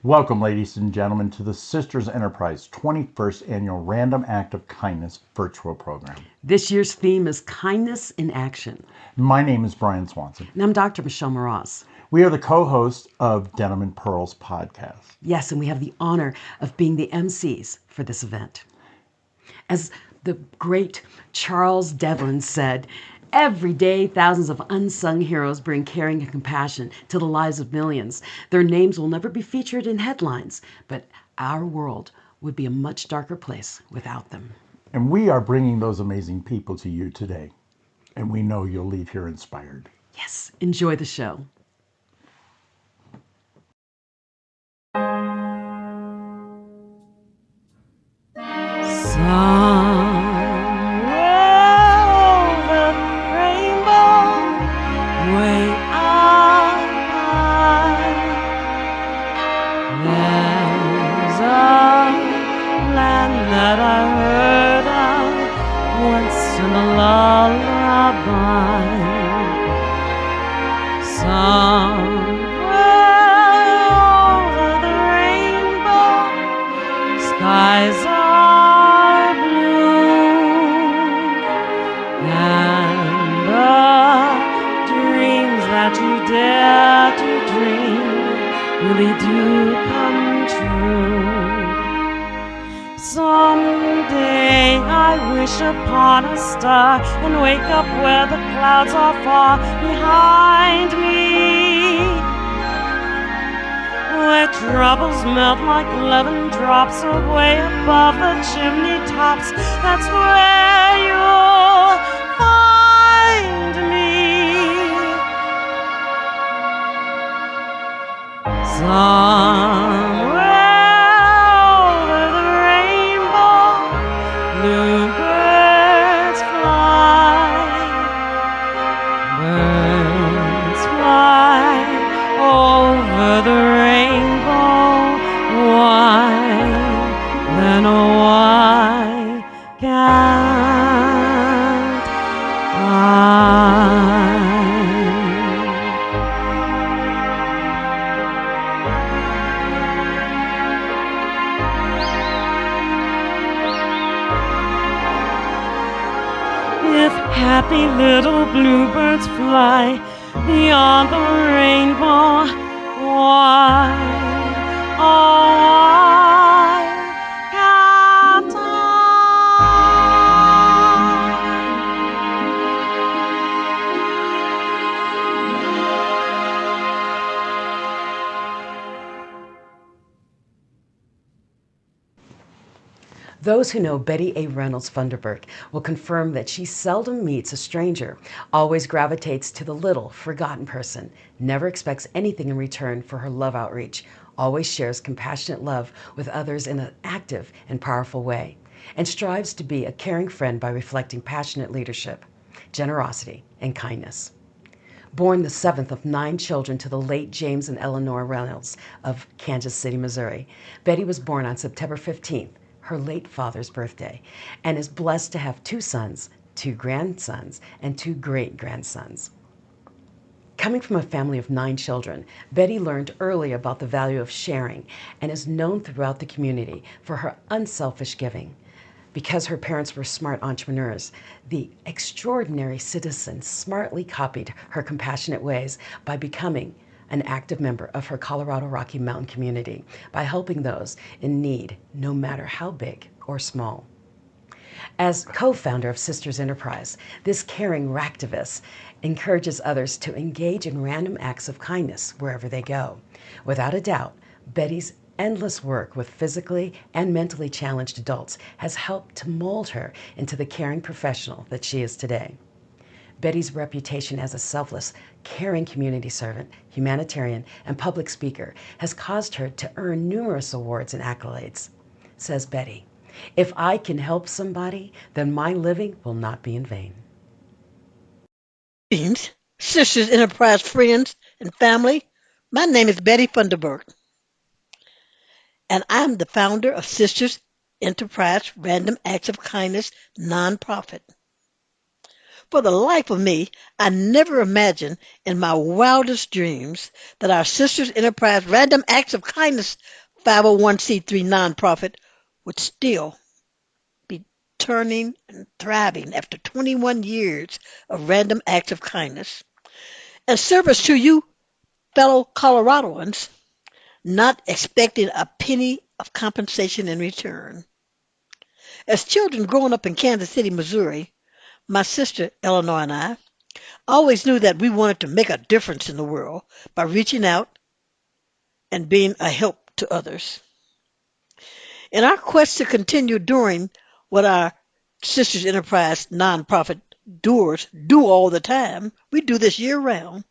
Welcome, ladies and gentlemen, to the Sisters Enterprise 21st Annual Random Act of Kindness virtual program. This year's theme is Kindness in Action. My name is Brian Swanson. And I'm Dr. Michelle Mras. We are the co-hosts of Denim and Pearls podcast. Yes, and we have the honor of being the MCs for this event. As the great Charles Devlin said, every day, thousands of unsung heroes bring caring and compassion to the lives of millions. Their names will never be featured in headlines, but our world would be a much darker place without them. And we are bringing those amazing people to you today. And we know you'll leave here inspired. Yes, enjoy the show. Upon a star and wake up where the clouds are far behind me, where troubles melt like lemon drops away above the chimney tops. That's where you'll find me. Somewhere over the rainbow, bluebirds fly over the rainbow. Why, then why can't I? If happy little bluebirds fly beyond the rainbow, why, oh why can't I? Those who know Betty A. Reynolds Funderburk will confirm that she seldom meets a stranger, always gravitates to the little, forgotten person, never expects anything in return for her love outreach, always shares compassionate love with others in an active and powerful way, and strives to be a caring friend by reflecting passionate leadership, generosity, and kindness. Born the seventh of 9 children to the late James and Eleanor Reynolds of Kansas City, Missouri, Betty was born on September 15th, her late father's birthday, and is blessed to have 2 sons, 2 grandsons, and 2 great-grandsons. Coming from a family of 9 children, Betty learned early about the value of sharing and is known throughout the community for her unselfish giving. Because her parents were smart entrepreneurs, the extraordinary citizen smartly copied her compassionate ways by becoming an active member of her Colorado Rocky Mountain community by helping those in need, no matter how big or small. As co-founder of Sisters Enterprise, this caring RAK-tivist encourages others to engage in random acts of kindness wherever they go. Without a doubt, Betty's endless work with physically and mentally challenged adults has helped to mold her into the caring professional that she is today. Betty's reputation as a selfless, caring community servant, humanitarian, and public speaker has caused her to earn numerous awards and accolades. Says Betty, "If I can help somebody, then my living will not be in vain." Greetings, Sisters Enterprise friends and family. My name is Betty Funderburk, and I'm the founder of Sisters Enterprise Random Acts of Kindness nonprofit. For the life of me, I never imagined in my wildest dreams that our Sisters Enterprise Random Acts of Kindness 501c3 nonprofit would still be turning and thriving after 21 years of random acts of kindness and service to you fellow Coloradoans, not expecting a penny of compensation in return. As children growing up in Kansas City, Missouri, my sister Eleanor and I always knew that we wanted to make a difference in the world by reaching out and being a help to others. In our quest to continue doing what our Sisters Enterprise nonprofit doers do all the time, we do this year round.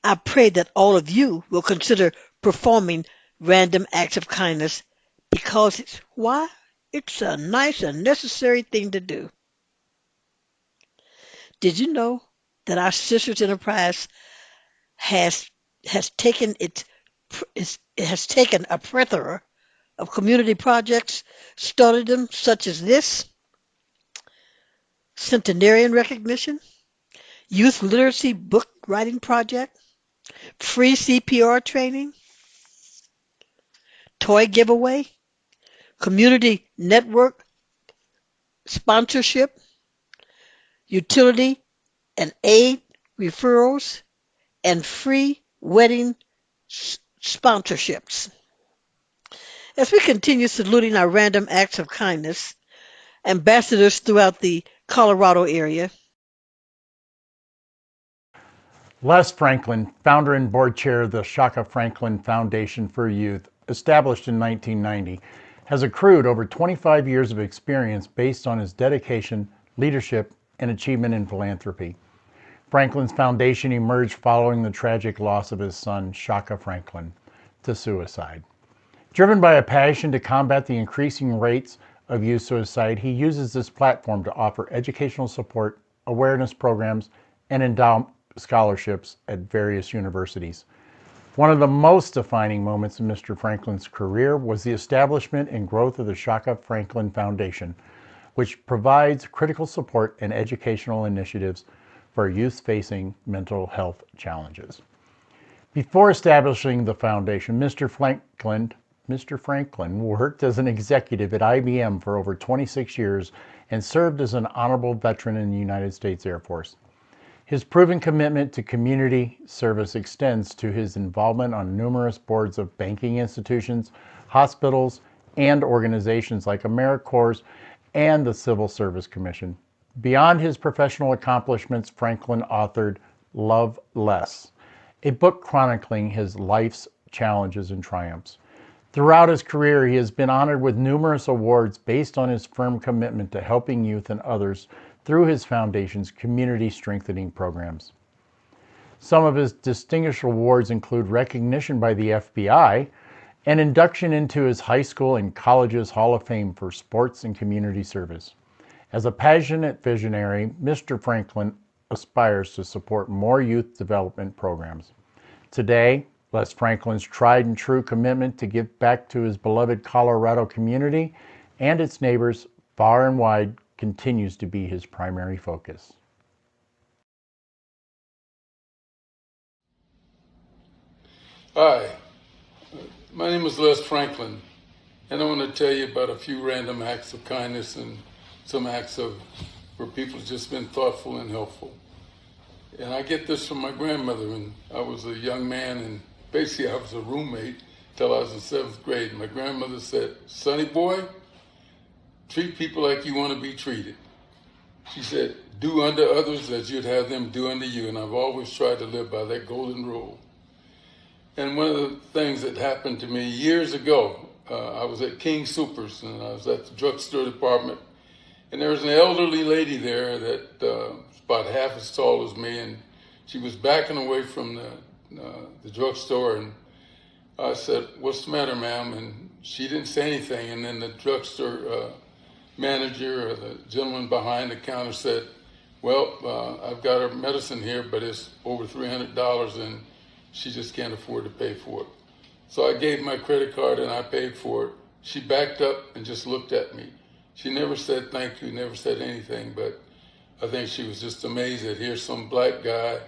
I pray that all of you will consider performing random acts of kindness because it's why? It's a nice and necessary thing to do. Did you know that our Sisters Enterprise has has taken it has taken a plethora of community projects, started them such as this centenarian recognition, youth literacy book writing project, free CPR training, toy giveaway, community network sponsorship, utility and aid referrals, and free wedding sponsorships. As we continue saluting our random acts of kindness, ambassadors throughout the Colorado area, Les Franklin, founder and board chair of the Shaka Franklin Foundation for Youth, established in 1990, has accrued over 25 years of experience based on his dedication, leadership, and achievement in philanthropy. Franklin's foundation emerged following the tragic loss of his son, Shaka Franklin, to suicide. Driven by a passion to combat the increasing rates of youth suicide, he uses this platform to offer educational support, awareness programs, and endow scholarships at various universities. One of the most defining moments in Mr. Franklin's career was the establishment and growth of the Shaka Franklin Foundation, which provides critical support and educational initiatives for youth facing mental health challenges. Before establishing the foundation, Mr. Franklin worked as an executive at IBM for over 26 years and served as an honorable veteran in the United States Air Force. His proven commitment to community service extends to his involvement on numerous boards of banking institutions, hospitals, and organizations like AmeriCorps and the Civil Service Commission. Beyond his professional accomplishments, Franklin authored Love Less, a book chronicling his life's challenges and triumphs. Throughout his career, he has been honored with numerous awards based on his firm commitment to helping youth and others through his foundation's community strengthening programs. Some of his distinguished awards include recognition by the FBI and induction into his high school and college's Hall of Fame for sports and community service. As a passionate visionary, Mr. Franklin aspires to support more youth development programs. Today, Les Franklin's tried and true commitment to give back to his beloved Colorado community and its neighbors far and wide continues to be his primary focus. Hi, my name is Les Franklin, and I want to tell you about a few random acts of kindness and some acts of where people have just been thoughtful and helpful. And I get this from my grandmother when I was a young man, and basically I was a roommate till I was in 7th grade. My grandmother said, "Sonny boy, treat people like you want to be treated." She said, "Do unto others as you'd have them do unto you." And I've always tried to live by that golden rule. And one of the things that happened to me years ago, I was at King Soopers and I was at the drugstore department. And there was an elderly lady there that was about half as tall as me, and she was backing away from the drugstore. And I said, "What's the matter, ma'am?" And she didn't say anything. And then the drugstore manager or the gentleman behind the counter said, "Well, I've got her medicine here, but it's over $300 and she just can't afford to pay for it." So I gave my credit card and I paid for it. She backed up and just looked at me. She never said thank you, never said anything, but I think she was just amazed that here's some black guy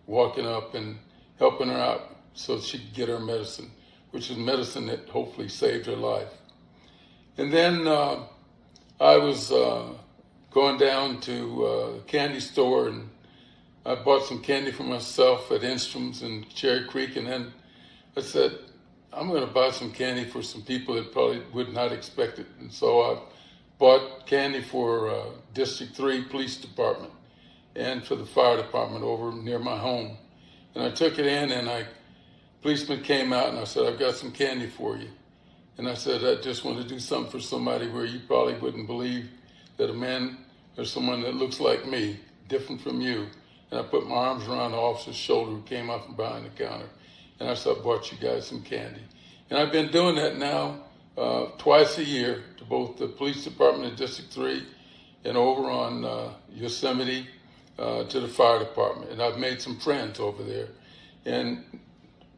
walking up and helping her out so she could get her medicine, which is medicine that hopefully saved her life. And then I was going down to a candy store, and I bought some candy for myself at Instrum's in Cherry Creek, and then I said, I'm going to buy some candy for some people that probably would not expect it. And so I bought candy for District 3 Police Department and for the fire department over near my home. And I took it in, and policeman came out, and I said, I've got some candy for you. And I said, I just want to do something for somebody where you probably wouldn't believe that a man or someone that looks like me, different from you. And I put my arms around the officer's shoulder who came out from behind the counter. And I said, I bought you guys some candy. And I've been doing that now twice a year to both the police department in District 3 and over on Yosemite to the fire department. And I've made some friends over there. And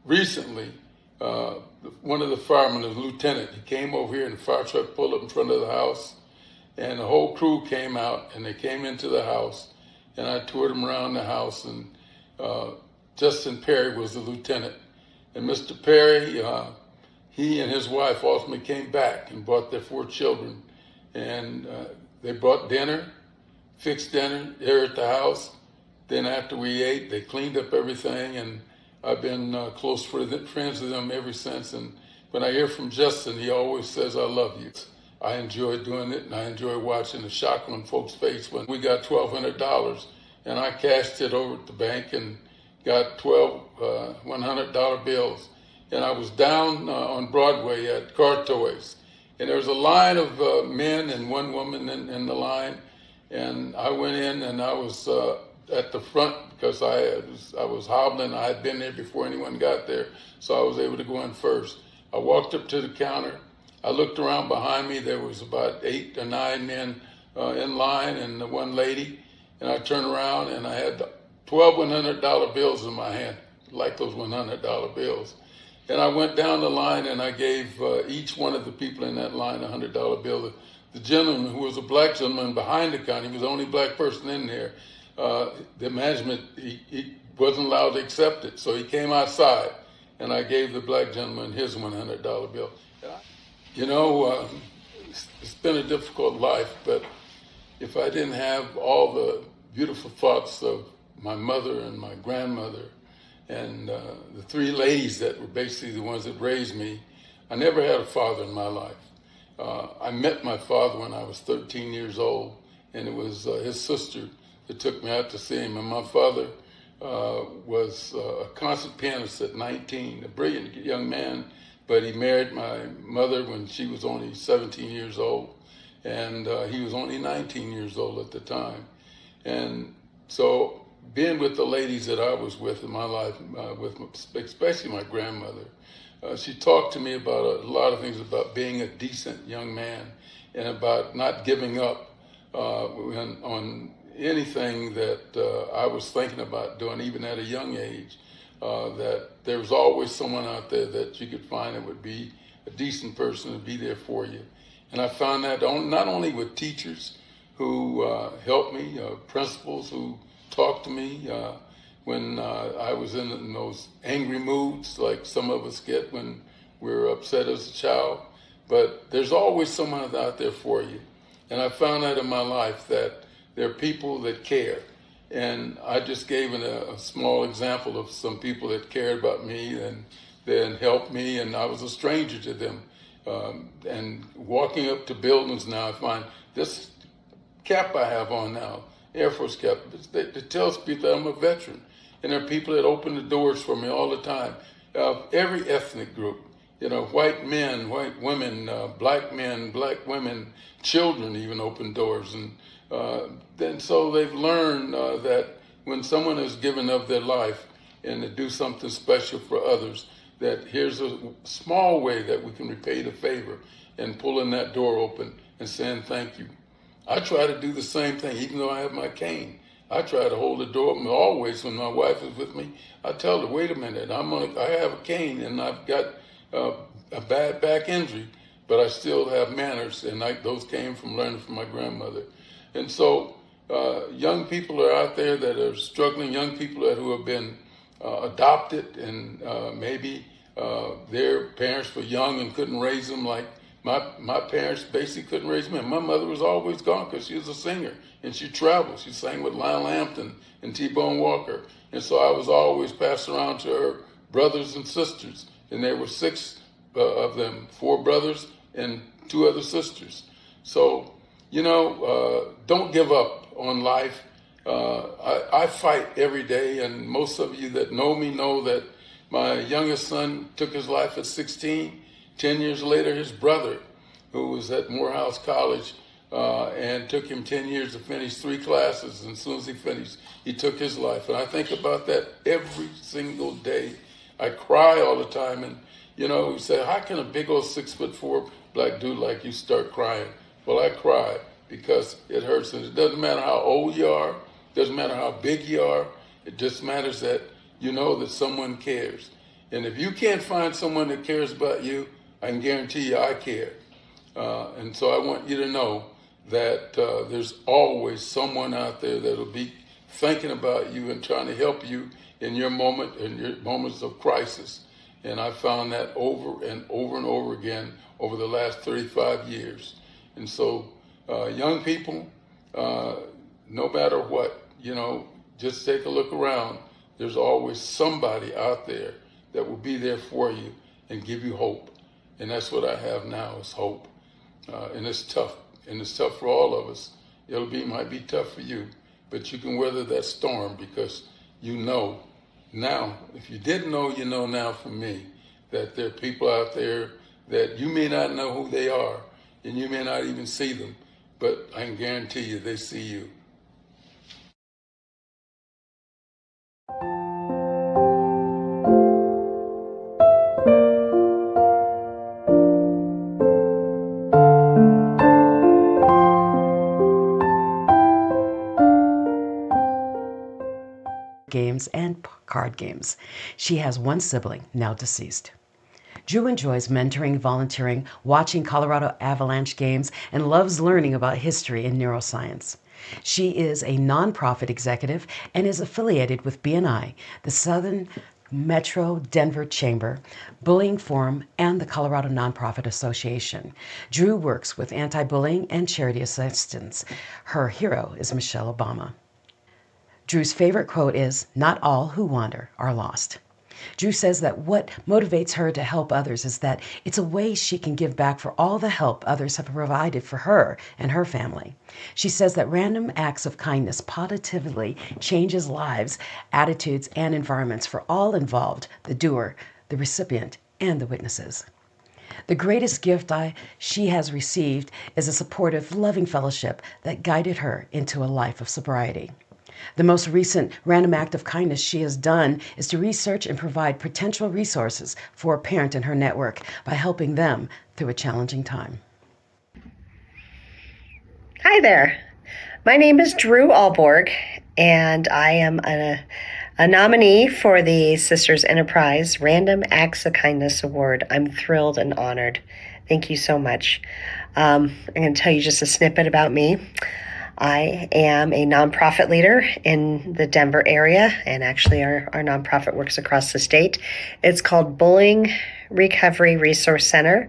recently, one of the firemen, the lieutenant, he came over here and the fire truck pulled up in front of the house. And the whole crew came out and they came into the house. And I toured them around the house. And Justin Perry was the lieutenant. And Mr. Perry, he and his wife ultimately came back and brought their 4 children. And they brought dinner, fixed dinner there at the house. Then after we ate, they cleaned up everything. And I've been close friends with them ever since. And when I hear from Justin, he always says, I love you. I enjoy doing it, and I enjoy watching the shock on folks' face when we got $1,200. And I cashed it over at the bank and got 12 $100 bills. And I was down on Broadway at Car Toys. And there was a line of men and one woman in the line. And I went in and I was at the front because I was hobbling. I had been there before anyone got there, so I was able to go in first. I walked up to the counter. I looked around behind me. There was about 8 or 9 men in line and the one lady. And I turned around and I had 12 $100 bills in my hand, like those $100 bills. And I went down the line and I gave each one of the people in that line a $100 bill. The gentleman, who was a black gentleman behind the counter, he was the only black person in there. The management, he wasn't allowed to accept it. So he came outside and I gave the black gentleman his $100 bill. You know, it's been a difficult life, but if I didn't have all the beautiful thoughts of my mother and my grandmother and the 3 ladies that were basically the ones that raised me, I never had a father in my life. I met my father when I was 13 years old, and it was his sister that took me out to see him. And my father was a concert pianist at 19, a brilliant young man, but he married my mother when she was only 17 years old, and he was only 19 years old at the time. And so being with the ladies that I was with in my life, especially my grandmother, she talked to me about a lot of things about being a decent young man and about not giving up on anything that I was thinking about doing, even at a young age, that there was always someone out there that you could find that would be a decent person to be there for you. And I found that not only with teachers who helped me, principals who talked to me when I was in those angry moods like some of us get when we're upset as a child, but there's always someone out there for you. And I found that in my life, that there are people that care. And I just gave a small example of some people that cared about me and then helped me, and I was a stranger to them. And walking up to buildings now, I find this cap I have on now, Air Force cap, it tells people that I'm a veteran. And there are people that open the doors for me all the time. Every ethnic group, you know, white men, white women, black men, black women, children even open doors. And then so they've learned that when someone has given up their life and to do something special for others, that here's a small way that we can repay the favor and pulling that door open and saying thank you. I try to do the same thing, even though I have my cane. I try to hold the door open always when my wife is with me. I tell her, wait a minute, I have a cane and I've got a bad back injury, but I still have manners, and those came from learning from my grandmother. And so young people are out there that are struggling, young people who have been adopted, and maybe their parents were young and couldn't raise them like my parents basically couldn't raise me. My mother was always gone because she was a singer and she traveled. She sang with Lionel Hampton and T-Bone Walker. And so I was always passed around to her brothers and sisters. And there were six of them, four brothers and two other sisters. So, don't give up on life. I fight every day, and most of you that know me know that my youngest son took his life at 16. 10 years later, his brother, who was at Morehouse College, and took him 10 years to finish 3 classes. And as soon as he finished, he took his life. And I think about that every single day. I cry all the time. And, you say, how can a big old 6'4" black dude like you start crying? Well, I cry because it hurts. And it doesn't matter how old you are. It doesn't matter how big you are. It just matters that you know that someone cares. And if you can't find someone that cares about you, I can guarantee you I care. And so I want you to know that there's always someone out there that'll be thinking about you and trying to help you in your moments of crisis. And I found that over and over and over again over the last 35 years. And so young people, no matter what, just take a look around. There's always somebody out there that will be there for you and give you hope. And that's what I have now is hope. And it's tough. And it's tough for all of us. Might be tough for you, but you can weather that storm because you know now, if you didn't know, you know now from me, that there are people out there that you may not know who they are, and you may not even see them, but I can guarantee you they see you. Games and card games. She has one sibling, now deceased. Drew enjoys mentoring, volunteering, watching Colorado Avalanche games, and loves learning about history and neuroscience. She is a nonprofit executive and is affiliated with BNI, the Southern Metro Denver Chamber, Bullying Forum, and the Colorado Nonprofit Association. Drew works with anti-bullying and charity assistance. Her hero is Michelle Obama. Drew's favorite quote is, "Not all who wander are lost." Drew says that what motivates her to help others is that it's a way she can give back for all the help others have provided for her and her family. She says that random acts of kindness positively changes lives, attitudes, and environments for all involved, the doer, the recipient, and the witnesses. The greatest gift she has received is a supportive, loving fellowship that guided her into a life of sobriety. The most recent random act of kindness she has done is to research and provide potential resources for a parent in her network by helping them through a challenging time. Hi there. My name is Drew Alborg, and I am a nominee for the Sisters Enterprise Random Acts of Kindness Award. I'm thrilled and honored. Thank you so much. I'm going to tell you just a snippet about me. I am a nonprofit leader in the Denver area, and actually our nonprofit works across the state. It's called Bullying Recovery Resource Center.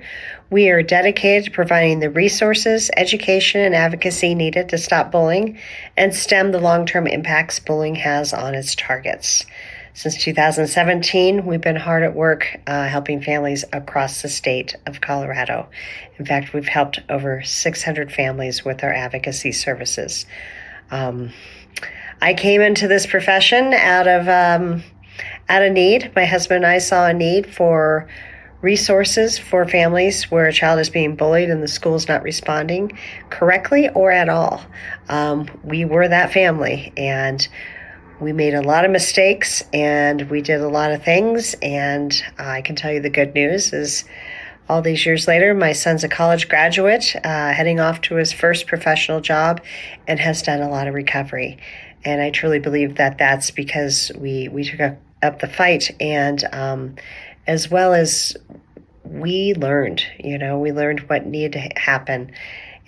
We are dedicated to providing the resources, education, and advocacy needed to stop bullying and stem the long-term impacts bullying has on its targets. Since 2017, we've been hard at work helping families across the state of Colorado. In fact, we've helped over 600 families with our advocacy services. I came into this profession out of need. My husband and I saw a need for resources for families where a child is being bullied and the school's not responding correctly or at all. We were that family, and we made a lot of mistakes and we did a lot of things, and I can tell you the good news is all these years later, my son's a college graduate, heading off to his first professional job, and has done a lot of recovery. And I truly believe that that's because we took up the fight, and as well as we learned what needed to happen.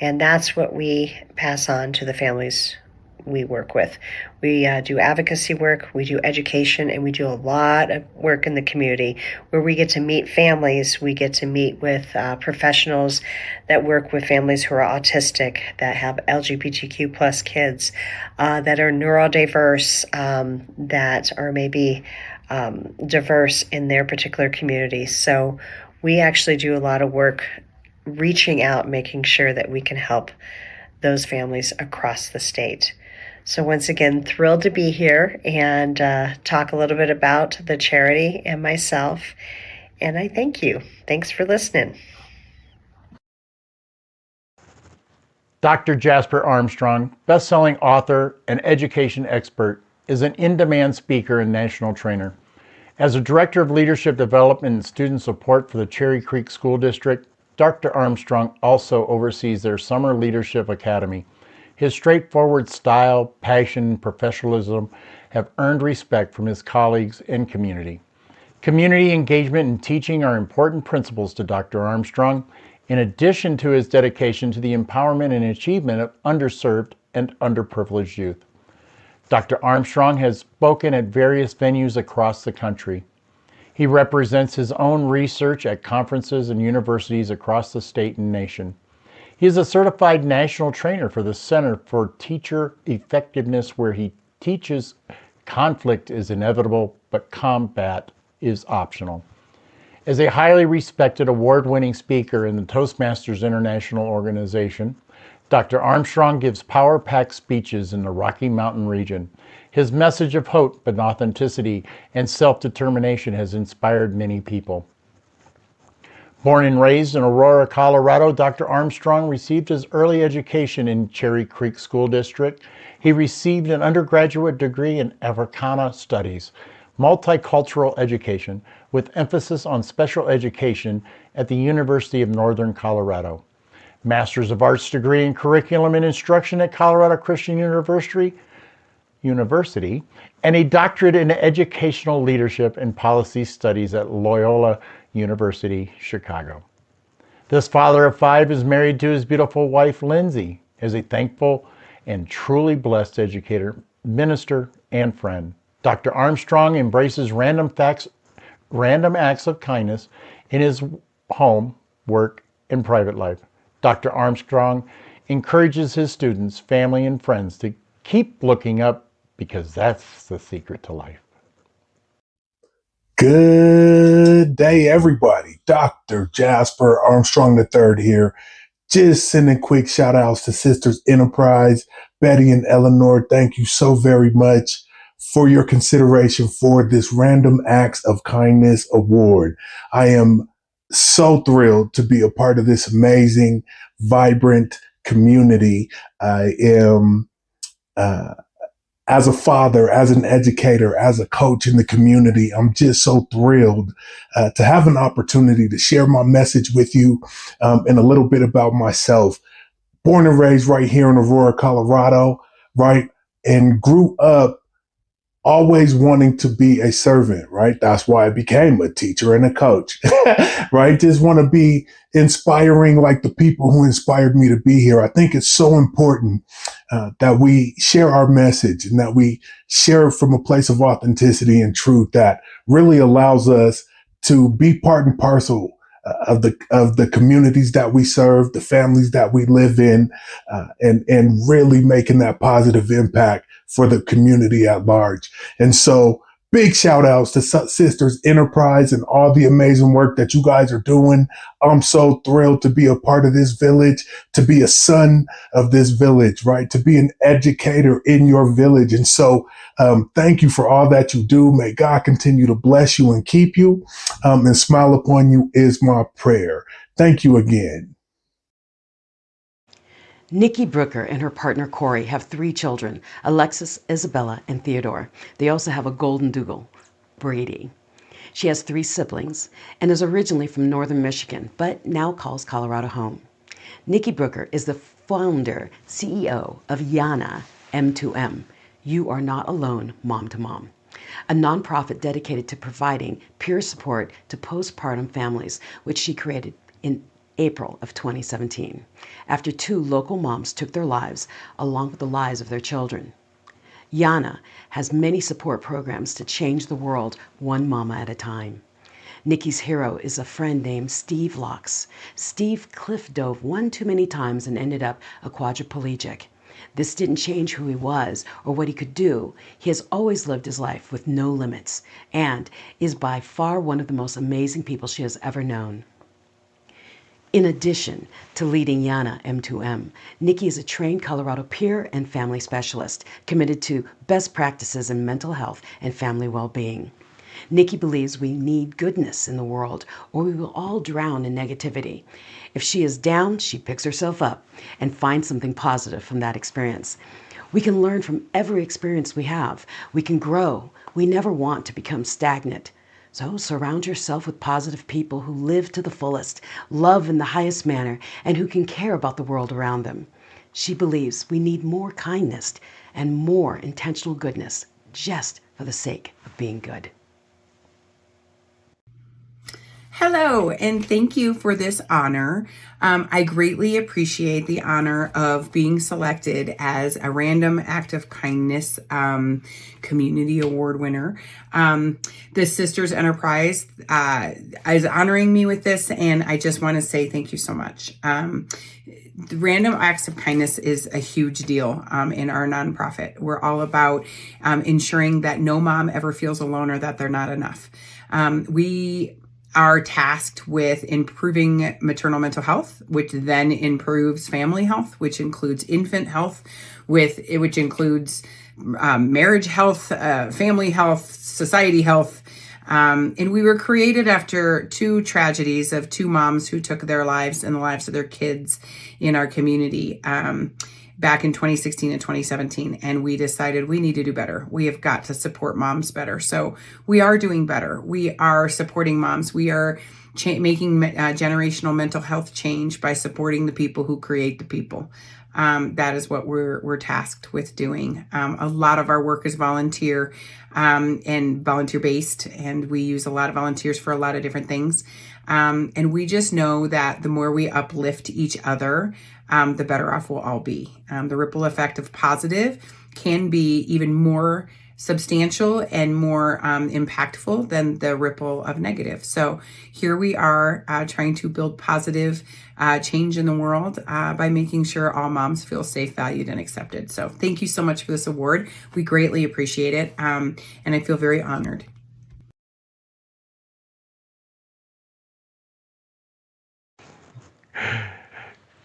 And that's what we pass on to the families we work with. We do advocacy work, we do education, and we do a lot of work in the community where we get to meet families. We get to meet with professionals that work with families who are autistic, that have LGBTQ plus kids, that are neurodiverse, that are maybe diverse in their particular communities. So we actually do a lot of work reaching out, making sure that we can help those families across the state. So once again, thrilled to be here and talk a little bit about the charity and myself. And I thank you. Thanks for listening. Dr. Jasper Armstrong, best-selling author and education expert, is an in-demand speaker and national trainer. As a Director of Leadership Development and Student Support for the Cherry Creek School District, Dr. Armstrong also oversees their Summer Leadership Academy. His straightforward style, passion, and professionalism have earned respect from his colleagues and community. Community engagement and teaching are important principles to Dr. Armstrong, in addition to his dedication to the empowerment and achievement of underserved and underprivileged youth. Dr. Armstrong has spoken at various venues across the country. He represents his own research at conferences and universities across the state and nation. He is a certified national trainer for the Center for Teacher Effectiveness, where he teaches conflict is inevitable, but combat is optional. As a highly respected award-winning speaker in the Toastmasters International Organization, Dr. Armstrong gives power-packed speeches in the Rocky Mountain region. His message of hope and authenticity and self-determination has inspired many people. Born and raised in Aurora, Colorado, Dr. Armstrong received his early education in Cherry Creek School District. He received an undergraduate degree in Africana Studies, multicultural education, with emphasis on special education at the University of Northern Colorado. Master's of Arts degree in Curriculum and Instruction at Colorado Christian University, and a doctorate in Educational Leadership and Policy Studies at Loyola University, Chicago. This father of five is married to his beautiful wife, Lindsay, as a thankful and truly blessed educator, minister, and friend. Dr. Armstrong embraces random acts of kindness in his home, work, and private life. Dr. Armstrong encourages his students, family, and friends to keep looking up, because that's the secret to life. Good day, everybody. Dr. Jasper Armstrong III here. Just sending quick shout outs to Sisters Enterprise, Betty and Eleanor. Thank you so very much for your consideration for this Random Acts of Kindness Award. I am so thrilled to be a part of this amazing, vibrant community. I am, as a father, as an educator, as a coach in the community, I'm just so thrilled to have an opportunity to share my message with you and a little bit about myself. Born and raised right here in Aurora, Colorado, right? And grew up always wanting to be a servant, right? That's why I became a teacher and a coach, right? Just want to be inspiring like the people who inspired me to be here. I think it's so important that we share our message and that we share it from a place of authenticity and truth that really allows us to be part and parcel of the communities that we serve, the families that we live in, and really making that positive impact for the community at large. And so big shout outs to Sisters Enterprise and all the amazing work that you guys are doing. I'm so thrilled to be a part of this village, to be a son of this village, right? To be an educator in your village. And so thank you for all that you do. May God continue to bless you and keep you and smile upon you is my prayer. Thank you again. Nikki Brooker and her partner Corey have 3 children, Alexis, Isabella, and Theodore. They also have a golden doodle, Brady. She has 3 siblings and is originally from northern Michigan, but now calls Colorado home. Nikki Brooker is the founder, CEO of Yana M2M, You Are Not Alone, Mom to Mom, a nonprofit dedicated to providing peer support to postpartum families, which she created in April of 2017, after 2 local moms took their lives along with the lives of their children. Yana has many support programs to change the world one mama at a time. Nikki's hero is a friend named Steve Locks. Steve cliff dove one too many times and ended up a quadriplegic. This didn't change who he was or what he could do. He has always lived his life with no limits and is by far one of the most amazing people she has ever known. In addition to leading Yana M2M, Nikki is a trained Colorado peer and family specialist committed to best practices in mental health and family well-being. Nikki believes we need goodness in the world or we will all drown in negativity. If she is down, she picks herself up and finds something positive from that experience. We can learn from every experience we have. We can grow. We never want to become stagnant. So surround yourself with positive people who live to the fullest, love in the highest manner, and who can care about the world around them. She believes we need more kindness and more intentional goodness just for the sake of being good. Hello, and thank you for this honor. I greatly appreciate the honor of being selected as a Random Act of Kindness Community Award winner. The Sisters Enterprise is honoring me with this, and I just want to say thank you so much. The Random Acts of Kindness is a huge deal in our nonprofit. We're all about ensuring that no mom ever feels alone or that they're not enough. We are tasked with improving maternal mental health, which then improves family health, which includes infant health, which includes marriage health, family health, society health. And we were created after 2 tragedies of 2 moms who took their lives and the lives of their kids in our community back in 2016 and 2017. And we decided we need to do better. We have got to support moms better. So we are doing better. We are supporting moms. We are making generational mental health change by supporting the people who create the people. That is what we're tasked with doing. A lot of our work is volunteer and volunteer based, and we use a lot of volunteers for a lot of different things. And we just know that the more we uplift each other, the better off we'll all be. The ripple effect of positive can be even more substantial and more impactful than the ripple of negative. So here we are trying to build positive change in the world by making sure all moms feel safe, valued, and accepted. So thank you so much for this award. We greatly appreciate it, and I feel very honored.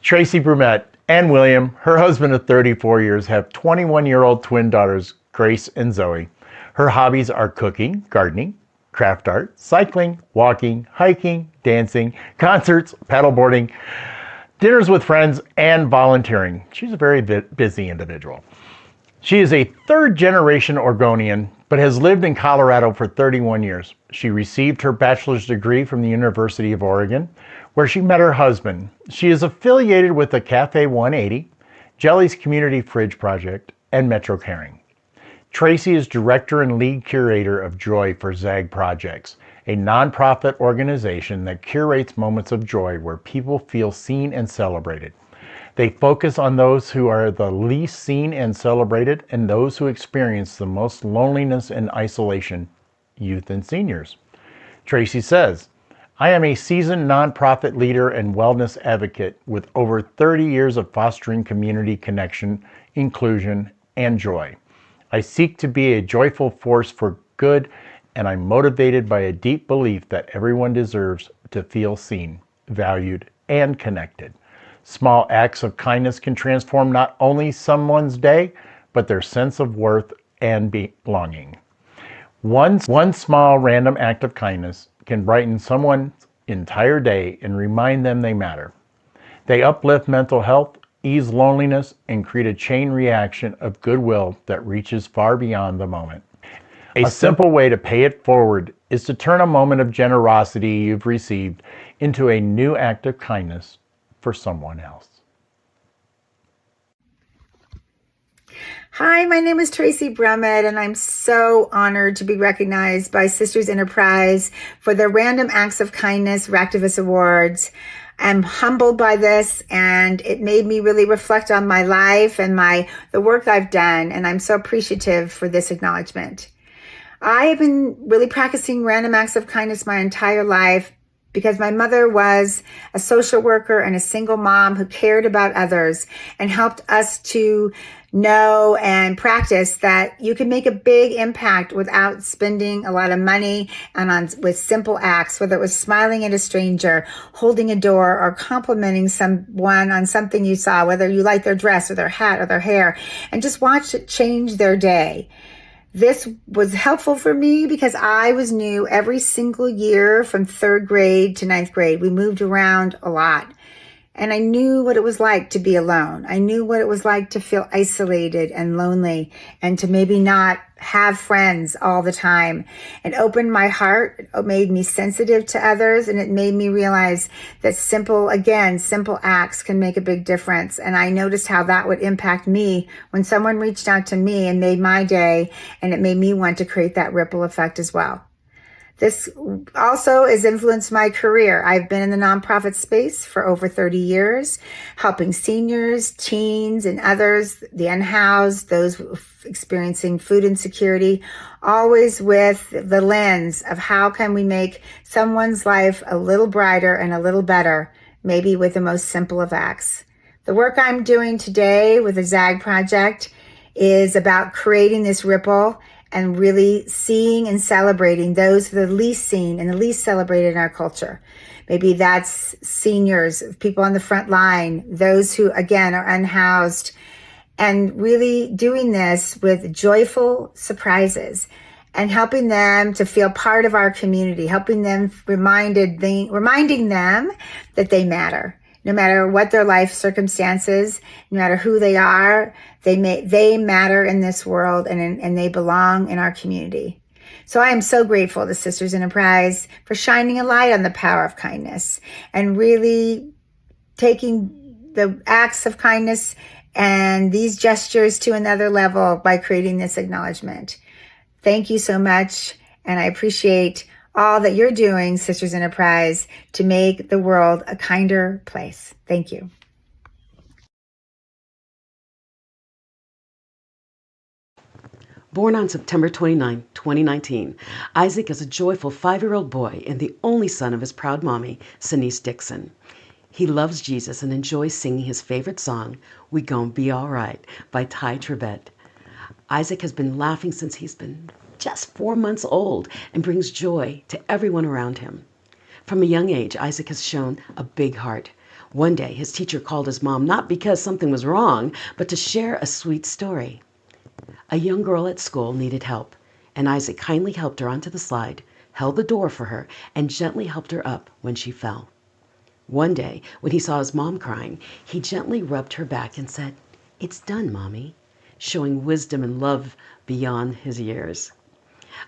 Tracy Brumette and William, her husband of 34 years, have 21-year-old twin daughters, Grace and Zoe. Her hobbies are cooking, gardening, craft art, cycling, walking, hiking, dancing, concerts, paddleboarding, dinners with friends, and volunteering. She's a very busy individual. She is a 3rd-generation Oregonian, but has lived in Colorado for 31 years. She received her bachelor's degree from the University of Oregon, where she met her husband. She is affiliated with the Cafe 180, Jelly's Community Fridge Project, and Metro Caring. Tracy is director and lead curator of Joy for ZAG Projects, a nonprofit organization that curates moments of joy where people feel seen and celebrated. They focus on those who are the least seen and celebrated and those who experience the most loneliness and isolation, youth and seniors. Tracy says, I am a seasoned nonprofit leader and wellness advocate with over 30 years of fostering community connection, inclusion, and joy. I seek to be a joyful force for good, and I'm motivated by a deep belief that everyone deserves to feel seen, valued, and connected. Small acts of kindness can transform not only someone's day, but their sense of worth and belonging. One small random act of kindness can brighten someone's entire day and remind them they matter. They uplift mental health, ease loneliness, and create a chain reaction of goodwill that reaches far beyond the moment. A simple way to pay it forward is to turn a moment of generosity you've received into a new act of kindness for someone else. Hi, my name is Tracy Brumette, and I'm so honored to be recognized by Sisters Enterprise for the Random Acts of Kindness RAK-tivists Awards. I'm humbled by this, and it made me really reflect on my life and the work I've done, and I'm so appreciative for this acknowledgement. I have been really practicing random acts of kindness my entire life because my mother was a social worker and a single mom who cared about others and helped us to know and practice that you can make a big impact without spending a lot of money and with simple acts, whether it was smiling at a stranger, holding a door, or complimenting someone on something you saw, whether you like their dress or their hat or their hair, and just watch it change their day. This was helpful for me because I was new every single year from 3rd grade to 9th grade. We moved around a lot. And I knew what it was like to be alone. I knew what it was like to feel isolated and lonely and to maybe not have friends all the time. It opened my heart. It made me sensitive to others. And it made me realize that simple acts can make a big difference. And I noticed how that would impact me when someone reached out to me and made my day. And it made me want to create that ripple effect as well. This also has influenced my career. I've been in the nonprofit space for over 30 years, helping seniors, teens, and others, the unhoused, those experiencing food insecurity, always with the lens of how can we make someone's life a little brighter and a little better, maybe with the most simple of acts. The work I'm doing today with the ZAG project is about creating this ripple and really seeing and celebrating those who are the least seen and the least celebrated in our culture. Maybe that's seniors, people on the front line, those who, again, are unhoused, and really doing this with joyful surprises and helping them to feel part of our community, helping them, reminding them that they matter. No matter what their life circumstances, no matter who they are, they matter in this world and they belong in our community. So I am so grateful to Sisters Enterprise for shining a light on the power of kindness and really taking the acts of kindness and these gestures to another level by creating this acknowledgement. Thank you so much, and I appreciate all that you're doing, Sisters Enterprise, to make the world a kinder place. Thank you. Born on September 29, 2019, Isaac is a joyful 5-year-old boy and the only son of his proud mommy, Sinise Dixon. He loves Jesus and enjoys singing his favorite song, We Gon' Be All Right, by Ty Tribbett. Isaac has been laughing since he's been just 4 months old and brings joy to everyone around him. From a young age, Isaac has shown a big heart. One day, his teacher called his mom not because something was wrong, but to share a sweet story. A young girl at school needed help, and Isaac kindly helped her onto the slide, held the door for her, and gently helped her up when she fell. One day, when he saw his mom crying, he gently rubbed her back and said, "It's done, Mommy," showing wisdom and love beyond his years.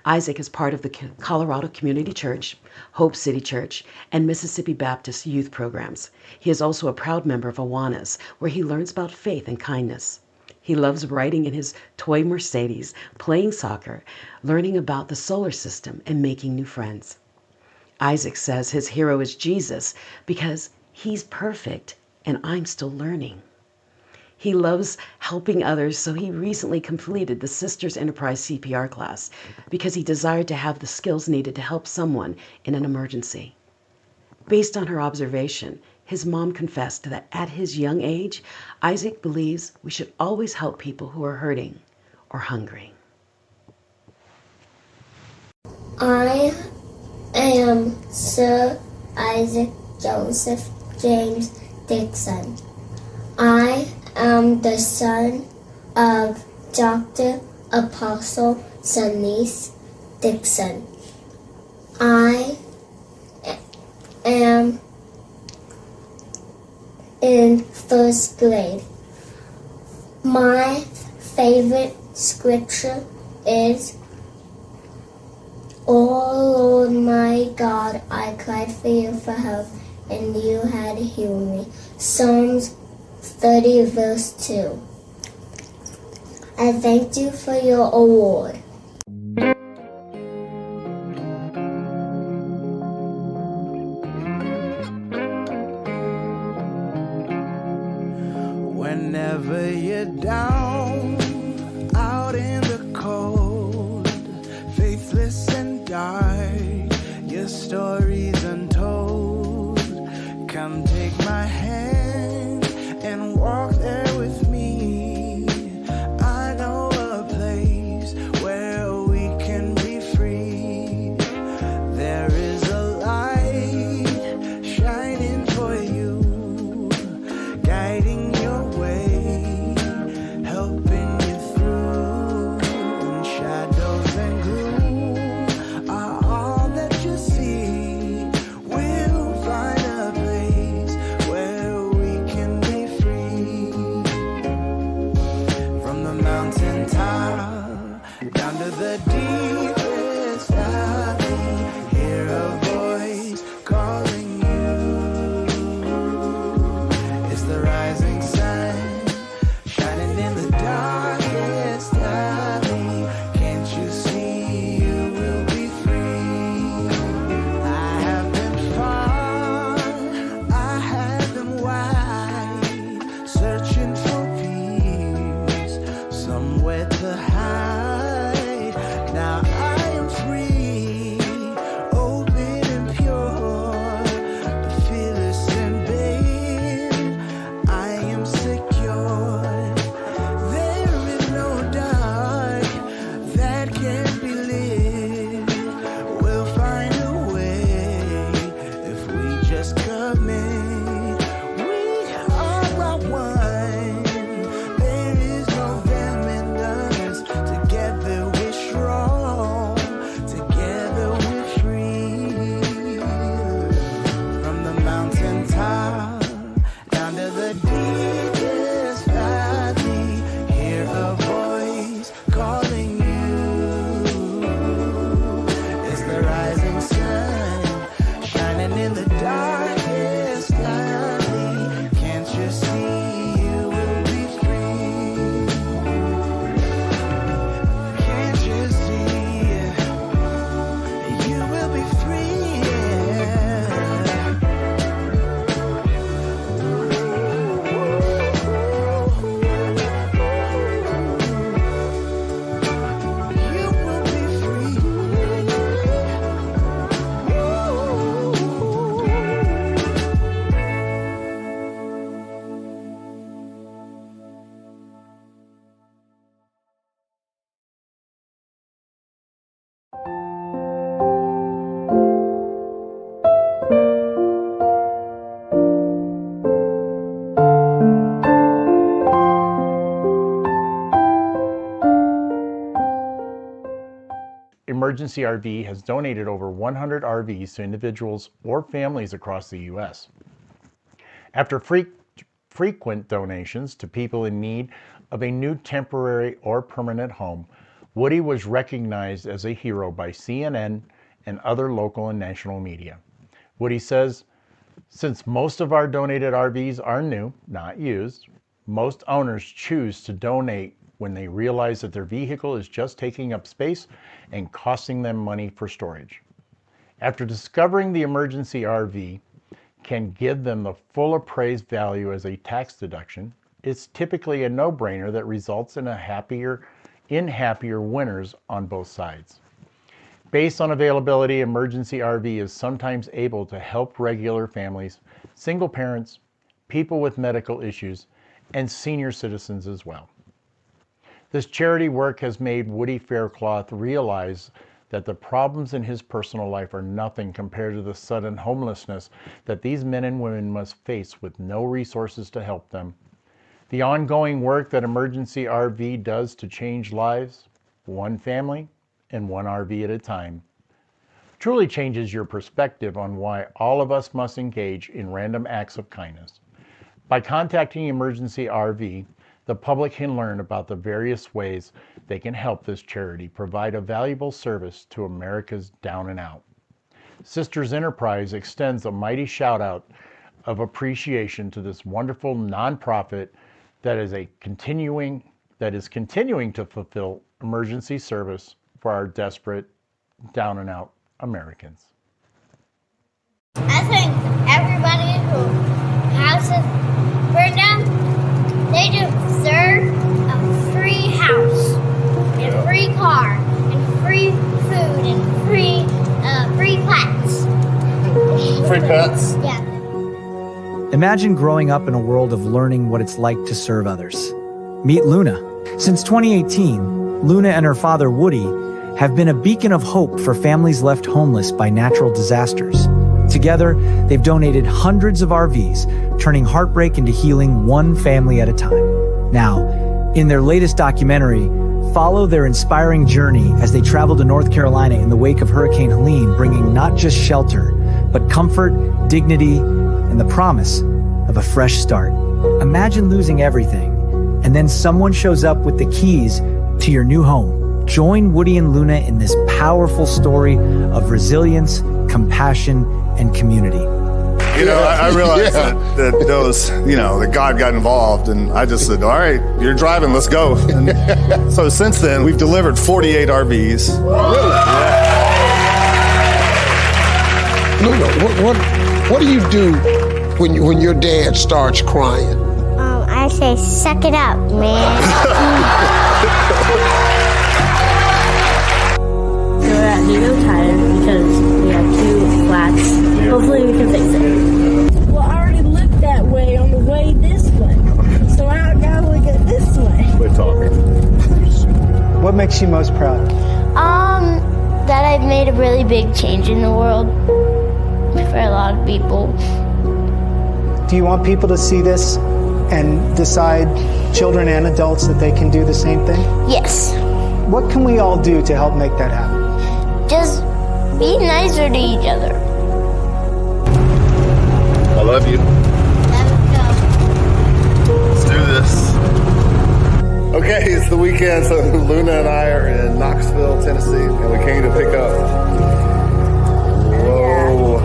Isaac is part of the Colorado Community Church, Hope City Church, and Mississippi Baptist youth programs. He is also a proud member of Awanas, where he learns about faith and kindness. He loves riding in his toy Mercedes, playing soccer, learning about the solar system, and making new friends. Isaac says his hero is Jesus because he's perfect and I'm still learning. He loves helping others, so he recently completed the Sisters Enterprise CPR class because he desired to have the skills needed to help someone in an emergency. Based on her observation, his mom confessed that at his young age, Isaac believes we should always help people who are hurting or hungry. I am Sir Isaac Joseph James Dixon. I am the son of Dr. Apostle Sinise Dixon. I am in 1st grade. My favorite scripture is, "Oh Lord my God, I cried for you for help, and you had healed me." Psalms 30 verse 2. I thank you for your award. you're down out in the cold, faithless and dark, your story's untold. Come take my hand and walk there with me. I know a place where we can be free. There is a light shining for you, guiding your way, helping you through. When shadows and gloom are all that you see, we'll find a place where we can be free. From the mountain top down to the deepest valley, hear a voice calling you. It's the rising sun shining in the darkest valley. Can't you see you will be free? I have been far, I have been wide, searching for peace, somewhere to hide. Now I am free, open and pure, fearless and babe. I am secure. There is no dark that can't be lit. We'll find a way if we just commit. We are one. There is no them and us. Together we're strong. Together we're free. From the mountain top down to the deepest valley, hear a voice calling you. It's the rising sun shining in the darkest valley. Can't you see you will be free? Can't you see you will be free? You will be free. Emergency RV has donated over 100 RVs to individuals or families across the U.S. After frequent donations to people in need of a new temporary or permanent home, Woody was recognized as a hero by CNN and other local and national media. Woody says, "Since most of our donated RVs are new, not used, most owners choose to donate when they realize that their vehicle is just taking up space and costing them money for storage. After discovering the emergency RV can give them the full appraised value as a tax deduction, it's typically a no-brainer that results in happier winners on both sides. Based on availability, emergency RV is sometimes able to help regular families, single parents, people with medical issues, and senior citizens as well. This charity work has made Woody Faircloth realize that the problems in his personal life are nothing compared to the sudden homelessness that these men and women must face with no resources to help them. The ongoing work that Emergency RV does to change lives, one family and one RV at a time, truly changes your perspective on why all of us must engage in random acts of kindness. By contacting Emergency RV, the public can learn about the various ways they can help this charity provide a valuable service to America's down and out. Sisters Enterprise extends a mighty shout out of appreciation to this wonderful nonprofit that is continuing to fulfill emergency service for our desperate down and out Americans. I think everybody who houses burned down, they deserve Imagine growing up in a world of learning what it's like to serve others. Meet Luna. Since 2018, Luna and her father, Woody, have been a beacon of hope for families left homeless by natural disasters. Together, they've donated hundreds of RVs, turning heartbreak into healing one family at a time. Now, in their latest documentary, follow their inspiring journey as they travel to North Carolina in the wake of Hurricane Helene, bringing not just shelter, but comfort, dignity, and the promise of a fresh start. Imagine losing everything, and then someone shows up with the keys to your new home. Join Woody and Luna in this powerful story of resilience, compassion, and community. You know, I realized that those, that God got involved, and I just said, all right, you're driving, let's go. And so since then, we've delivered 48 RVs. Luna, what do you do when your dad starts crying? I say, suck it up, man. We're at Tire because we have 2 flats. Hopefully we can fix it. Well, I already looked that way on the way this way. So now I gotta look at this way. We're talking. What makes you most proud? That I've made a really big change in the world for a lot of people. Do you want people to see this and decide, children and adults, that they can do the same thing? Yes. What can we all do to help make that happen? Just be nicer to each other. I love you. Let's do this. Okay, it's the weekend, so Luna and I are in Knoxville, Tennessee, and we came to pick up. Whoa.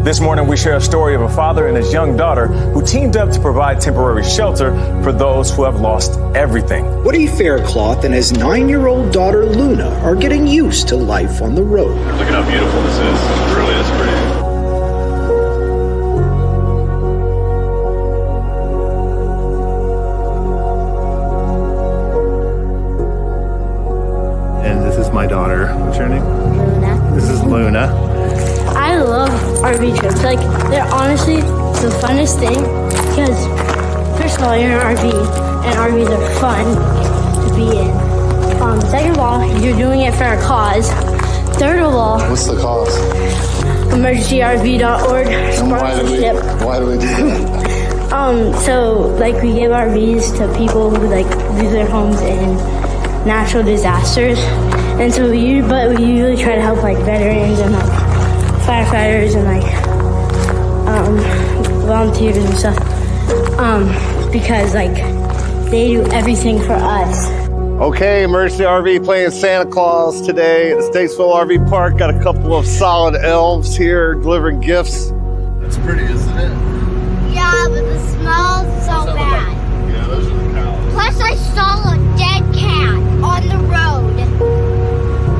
This morning, we share a story of a father and his young daughter who teamed up to provide temporary shelter for those who have lost everything. Woody Faircloth and his 9-year-old daughter Luna are getting used to life on the road. Look at how beautiful this is. It really is pretty. And this is my daughter. What's your name? Luna. This is Luna. I love RV trips. Like, they're honestly the funnest thing because, first of all, you're in an RV, and RVs are fun to be in. Second of all, you're doing it for a cause. Third of all, What's the cause? emergencyrv.org. Why do we do that? So, like, we give RVs to people who, like, lose their homes in natural disasters. And so we usually try to help, like, veterans and, like, firefighters and, like, volunteers and stuff. Because, like, they do everything for us. Okay, Emergency RV playing Santa Claus today at the Statesville RV Park. Got a couple of solid elves here delivering gifts. That's pretty, isn't it? Yeah, but the smell's so bad. Yeah, those are the cows. Plus, I saw a dead cat on the road.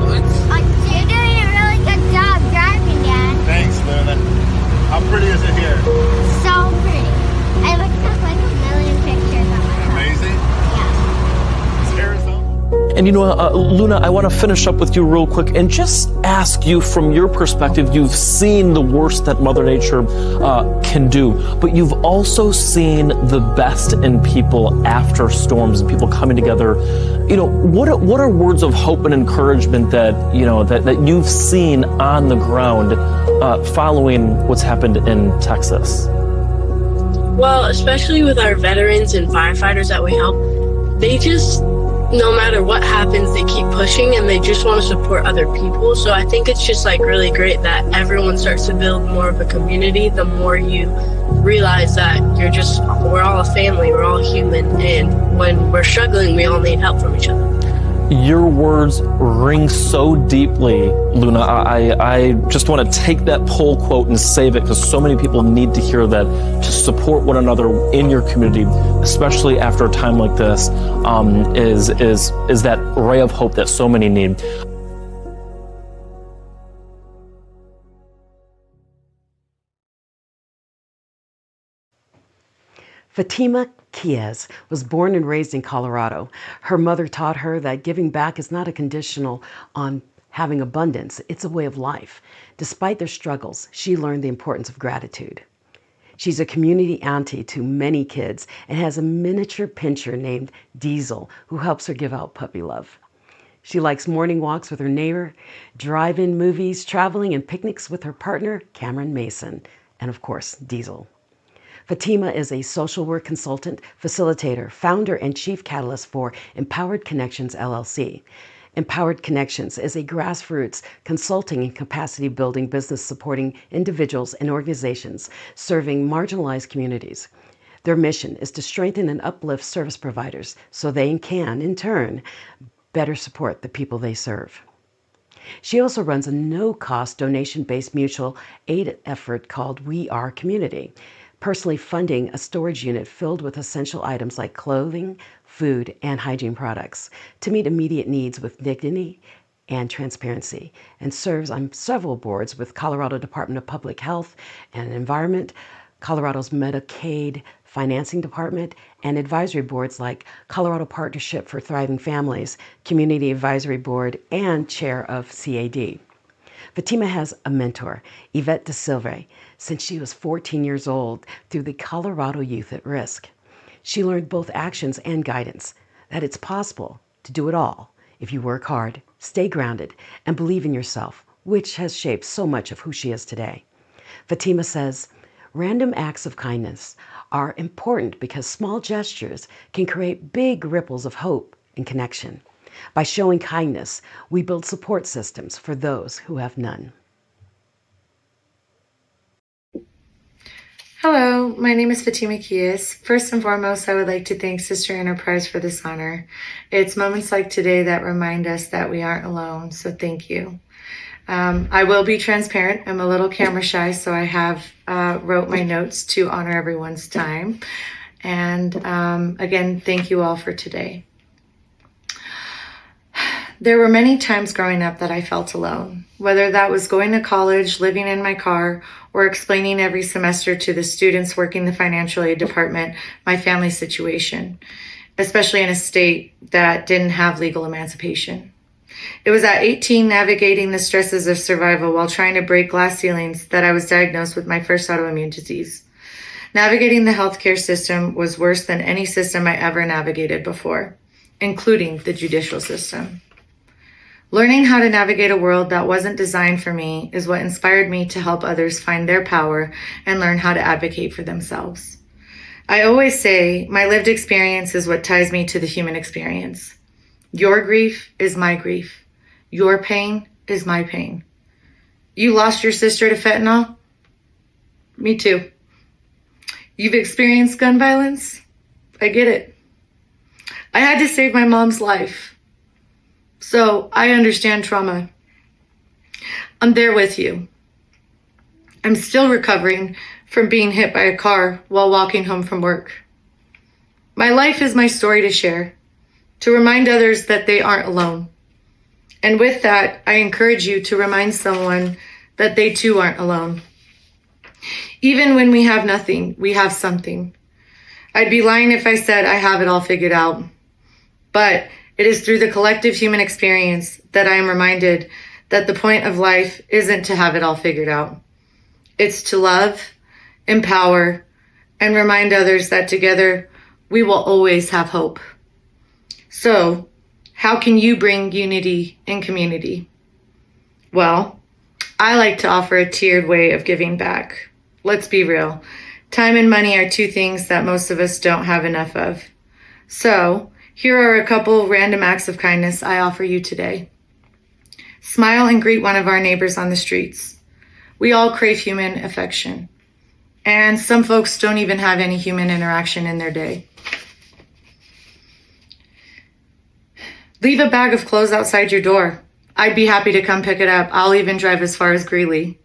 What? You're doing a really good job driving, Dad. Thanks, Luna. How pretty is it here? So pretty. I looked up like a million pictures on my phone. Amazing? Yeah. It's Arizona. And Luna, I want to finish up with you real quick and just ask you, from your perspective, you've seen the worst that Mother Nature can do, but you've also seen the best in people after storms and people coming together. What are words of hope and encouragement that that you've seen on the ground following what's happened in Texas? Well, especially with our veterans and firefighters that we help, they just, no matter what happens, they keep pushing and they just want to support other people. So I think it's just like really great that everyone starts to build more of a community. The more you realize that we're all a family, we're all human, and when we're struggling, we all need help from each other. Your words ring so deeply, Luna. I just want to take that poll quote and save it because so many people need to hear that, to support one another in your community, especially after a time like this, is that ray of hope that so many need. Fatima Kies was born and raised in Colorado. Her mother taught her that giving back is not a conditional on having abundance, it's a way of life. Despite their struggles, she learned the importance of gratitude. She's a community auntie to many kids and has a miniature pinscher named Diesel who helps her give out puppy love. She likes morning walks with her neighbor, drive-in movies, traveling, and picnics with her partner, Cameron Mason, and of course, Diesel. Fatima is a social work consultant, facilitator, founder, and chief catalyst for Empowered Connections, LLC. Empowered Connections is a grassroots consulting and capacity building business supporting individuals and organizations serving marginalized communities. Their mission is to strengthen and uplift service providers so they can, in turn, better support the people they serve. She also runs a no-cost donation-based mutual aid effort called We Are Community, personally funding a storage unit filled with essential items like clothing, food, and hygiene products to meet immediate needs with dignity and transparency, and serves on several boards with Colorado Department of Public Health and Environment, Colorado's Medicaid Financing Department, and advisory boards like Colorado Partnership for Thriving Families, Community Advisory Board, and chair of CAD. Fatima has a mentor, Yvette De Silva, since she was 14 years old through the Colorado Youth at Risk. She learned both actions and guidance, that it's possible to do it all if you work hard, stay grounded, and believe in yourself, which has shaped so much of who she is today. Fatima says, random acts of kindness are important because small gestures can create big ripples of hope and connection. By showing kindness, we build support systems for those who have none. Hello, my name is Fatima Kies. First and foremost, I would like to thank Sister Enterprise for this honor. It's moments like today that remind us that we aren't alone, so thank you. I will be transparent. I'm a little camera shy, so I have wrote my notes to honor everyone's time. And again, thank you all for today. There were many times growing up that I felt alone, whether that was going to college, living in my car, or explaining every semester to the students working the financial aid department my family situation, especially in a state that didn't have legal emancipation. It was at 18, navigating the stresses of survival while trying to break glass ceilings, that I was diagnosed with my first autoimmune disease. Navigating the healthcare system was worse than any system I ever navigated before, including the judicial system. Learning how to navigate a world that wasn't designed for me is what inspired me to help others find their power and learn how to advocate for themselves. I always say my lived experience is what ties me to the human experience. Your grief is my grief. Your pain is my pain. You lost your sister to fentanyl? Me too. You've experienced gun violence? I get it. I had to save my mom's life. So I understand trauma. I'm there with you. I'm still recovering from being hit by a car while walking home from work. My life is my story to share, to remind others that they aren't alone. And with that, I encourage you to remind someone that they too aren't alone. Even when we have nothing, we have something. I'd be lying if I said I have it all figured out. But it is through the collective human experience that I am reminded that the point of life isn't to have it all figured out. It's to love, empower, and remind others that together we will always have hope. So, how can you bring unity in community? Well, I like to offer a tiered way of giving back. Let's be real. Time and money are two things that most of us don't have enough of. So, here are a couple random acts of kindness I offer you today. Smile and greet one of our neighbors on the streets. We all crave human affection. And some folks don't even have any human interaction in their day. Leave a bag of clothes outside your door. I'd be happy to come pick it up. I'll even drive as far as Greeley.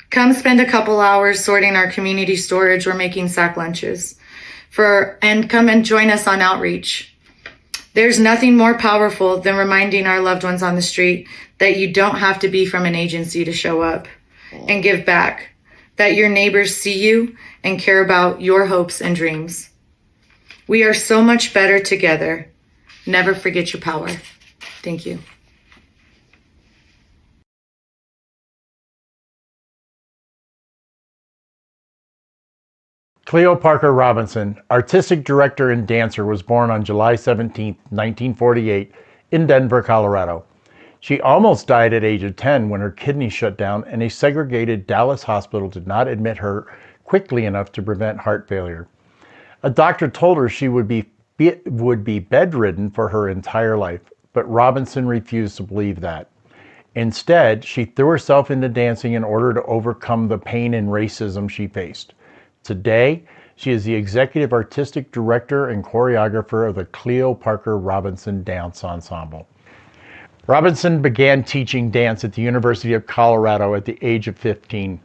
Come spend a couple hours sorting our community storage or making sack lunches. And come and join us on outreach. There's nothing more powerful than reminding our loved ones on the street that you don't have to be from an agency to show up and give back. that your neighbors see you and care about your hopes and dreams. We are so much better together. Never forget your power. Thank you. Cleo Parker Robinson, artistic director and dancer, was born on July 17, 1948, in Denver, Colorado. She almost died at age of 10 when her kidneys shut down and a segregated Dallas hospital did not admit her quickly enough to prevent heart failure. A doctor told her she would be bedridden for her entire life, but Robinson refused to believe that. Instead, she threw herself into dancing in order to overcome the pain and racism she faced. Today, she is the executive artistic director and choreographer of the Cleo Parker Robinson Dance Ensemble. Robinson began teaching dance at the University of Colorado at the age of 15.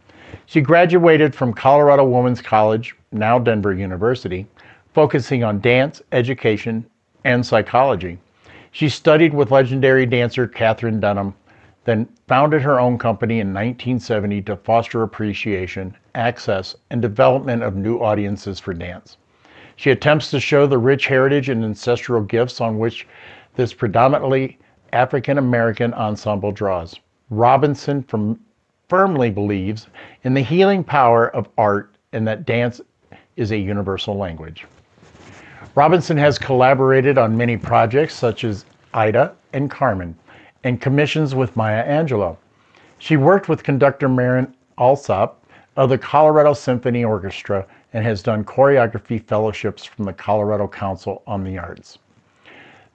She graduated from Colorado Women's College, now Denver University, focusing on dance, education, and psychology. She studied with legendary dancer Katherine Dunham, then founded her own company in 1970 to foster appreciation, access, and development of new audiences for dance. She attempts to show the rich heritage and ancestral gifts on which this predominantly African American ensemble draws. Robinson firmly believes in the healing power of art and that dance is a universal language. Robinson has collaborated on many projects such as Ida and Carmen, and commissions with Maya Angelou. She worked with conductor Marin Alsop of the Colorado Symphony Orchestra and has done choreography fellowships from the Colorado Council on the Arts,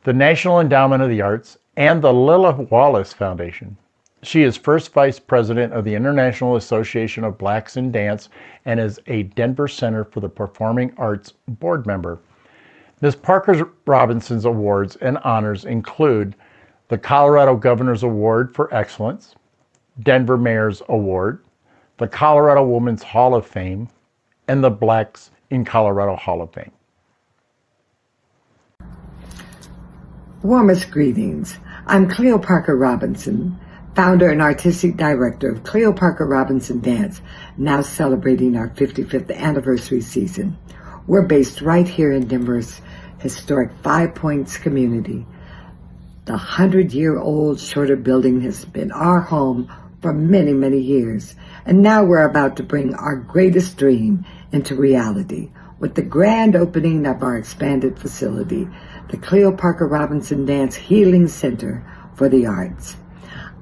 the National Endowment of the Arts, and the Lilla Wallace Foundation. She is first vice president of the International Association of Blacks in Dance and is a Denver Center for the Performing Arts board member. Ms. Parker Robinson's awards and honors include the Colorado Governor's Award for Excellence, Denver Mayor's Award, the Colorado Women's Hall of Fame, and the Blacks in Colorado Hall of Fame. Warmest greetings. I'm Cleo Parker Robinson, founder and artistic director of Cleo Parker Robinson Dance, now celebrating our 55th anniversary season. We're based right here in Denver's historic Five Points community. The 100-year-old Shorter building has been our home for many, many years, and now we're about to bring our greatest dream into reality with the grand opening of our expanded facility, the Cleo Parker Robinson Dance Healing Center for the Arts.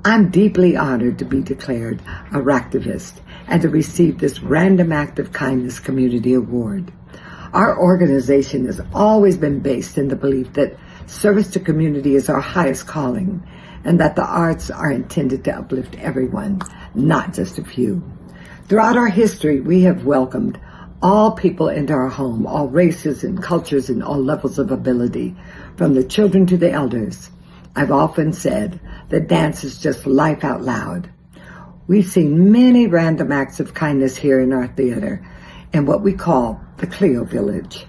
I'm deeply honored to be declared a RAK-tivist and to receive this Random Act of Kindness Community Award. Our organization has always been based in the belief that service to community is our highest calling, and that the arts are intended to uplift everyone, not just a few. Throughout our history, we have welcomed all people into our home, all races and cultures and all levels of ability, from the children to the elders. I've often said that dance is just life out loud. We've seen many random acts of kindness here in our theater, in what we call the Cleo Village.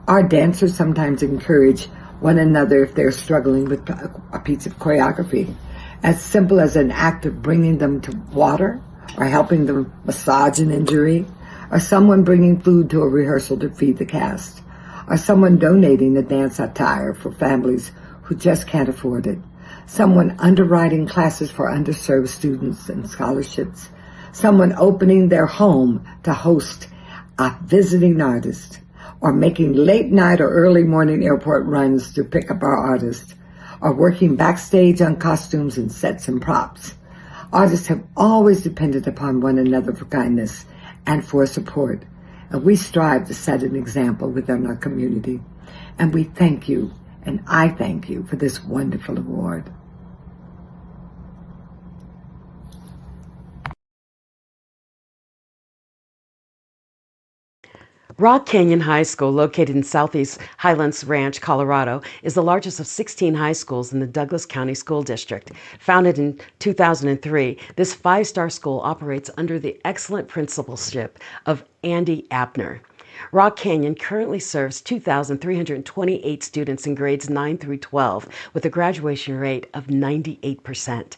Our dancers sometimes encourage one another if they're struggling with a piece of choreography, as simple as an act of bringing them to water, or helping them massage an injury, or someone bringing food to a rehearsal to feed the cast, or someone donating a dance attire for families who just can't afford it, someone underwriting classes for underserved students and scholarships, someone opening their home to host a visiting artist, or making late night or early morning airport runs to pick up our artists, or working backstage on costumes and sets and props. Artists have always depended upon one another for kindness and for support, and we strive to set an example within our community. And we thank you, and I thank you for this wonderful award. Rock Canyon High School, located in Southeast Highlands Ranch, Colorado, is the largest of 16 high schools in the Douglas County School District. Founded in 2003, this five-star school operates under the excellent principalship of Andy Abner. Rock Canyon currently serves 2,328 students in grades 9 through 12, with a graduation rate of 98%.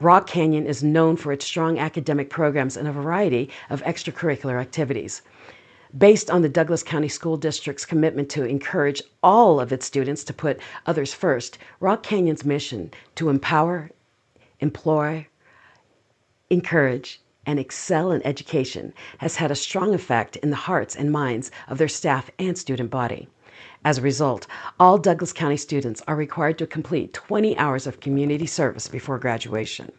Rock Canyon is known for its strong academic programs and a variety of extracurricular activities. Based on the Douglas County School District's commitment to encourage all of its students to put others first, Rock Canyon's mission to empower, employ, encourage, and excel in education has had a strong effect in the hearts and minds of their staff and student body. As a result, all Douglas County students are required to complete 20 hours of community service before graduation.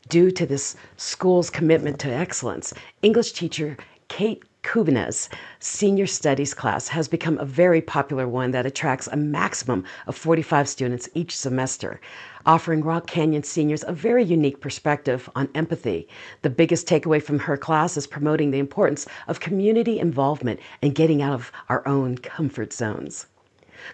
Due to this school's commitment to excellence, English teacher Kate Kubina's senior studies class has become a very popular one that attracts a maximum of 45 students each semester, offering Rock Canyon seniors a very unique perspective on empathy. The biggest takeaway from her class is promoting the importance of community involvement and getting out of our own comfort zones.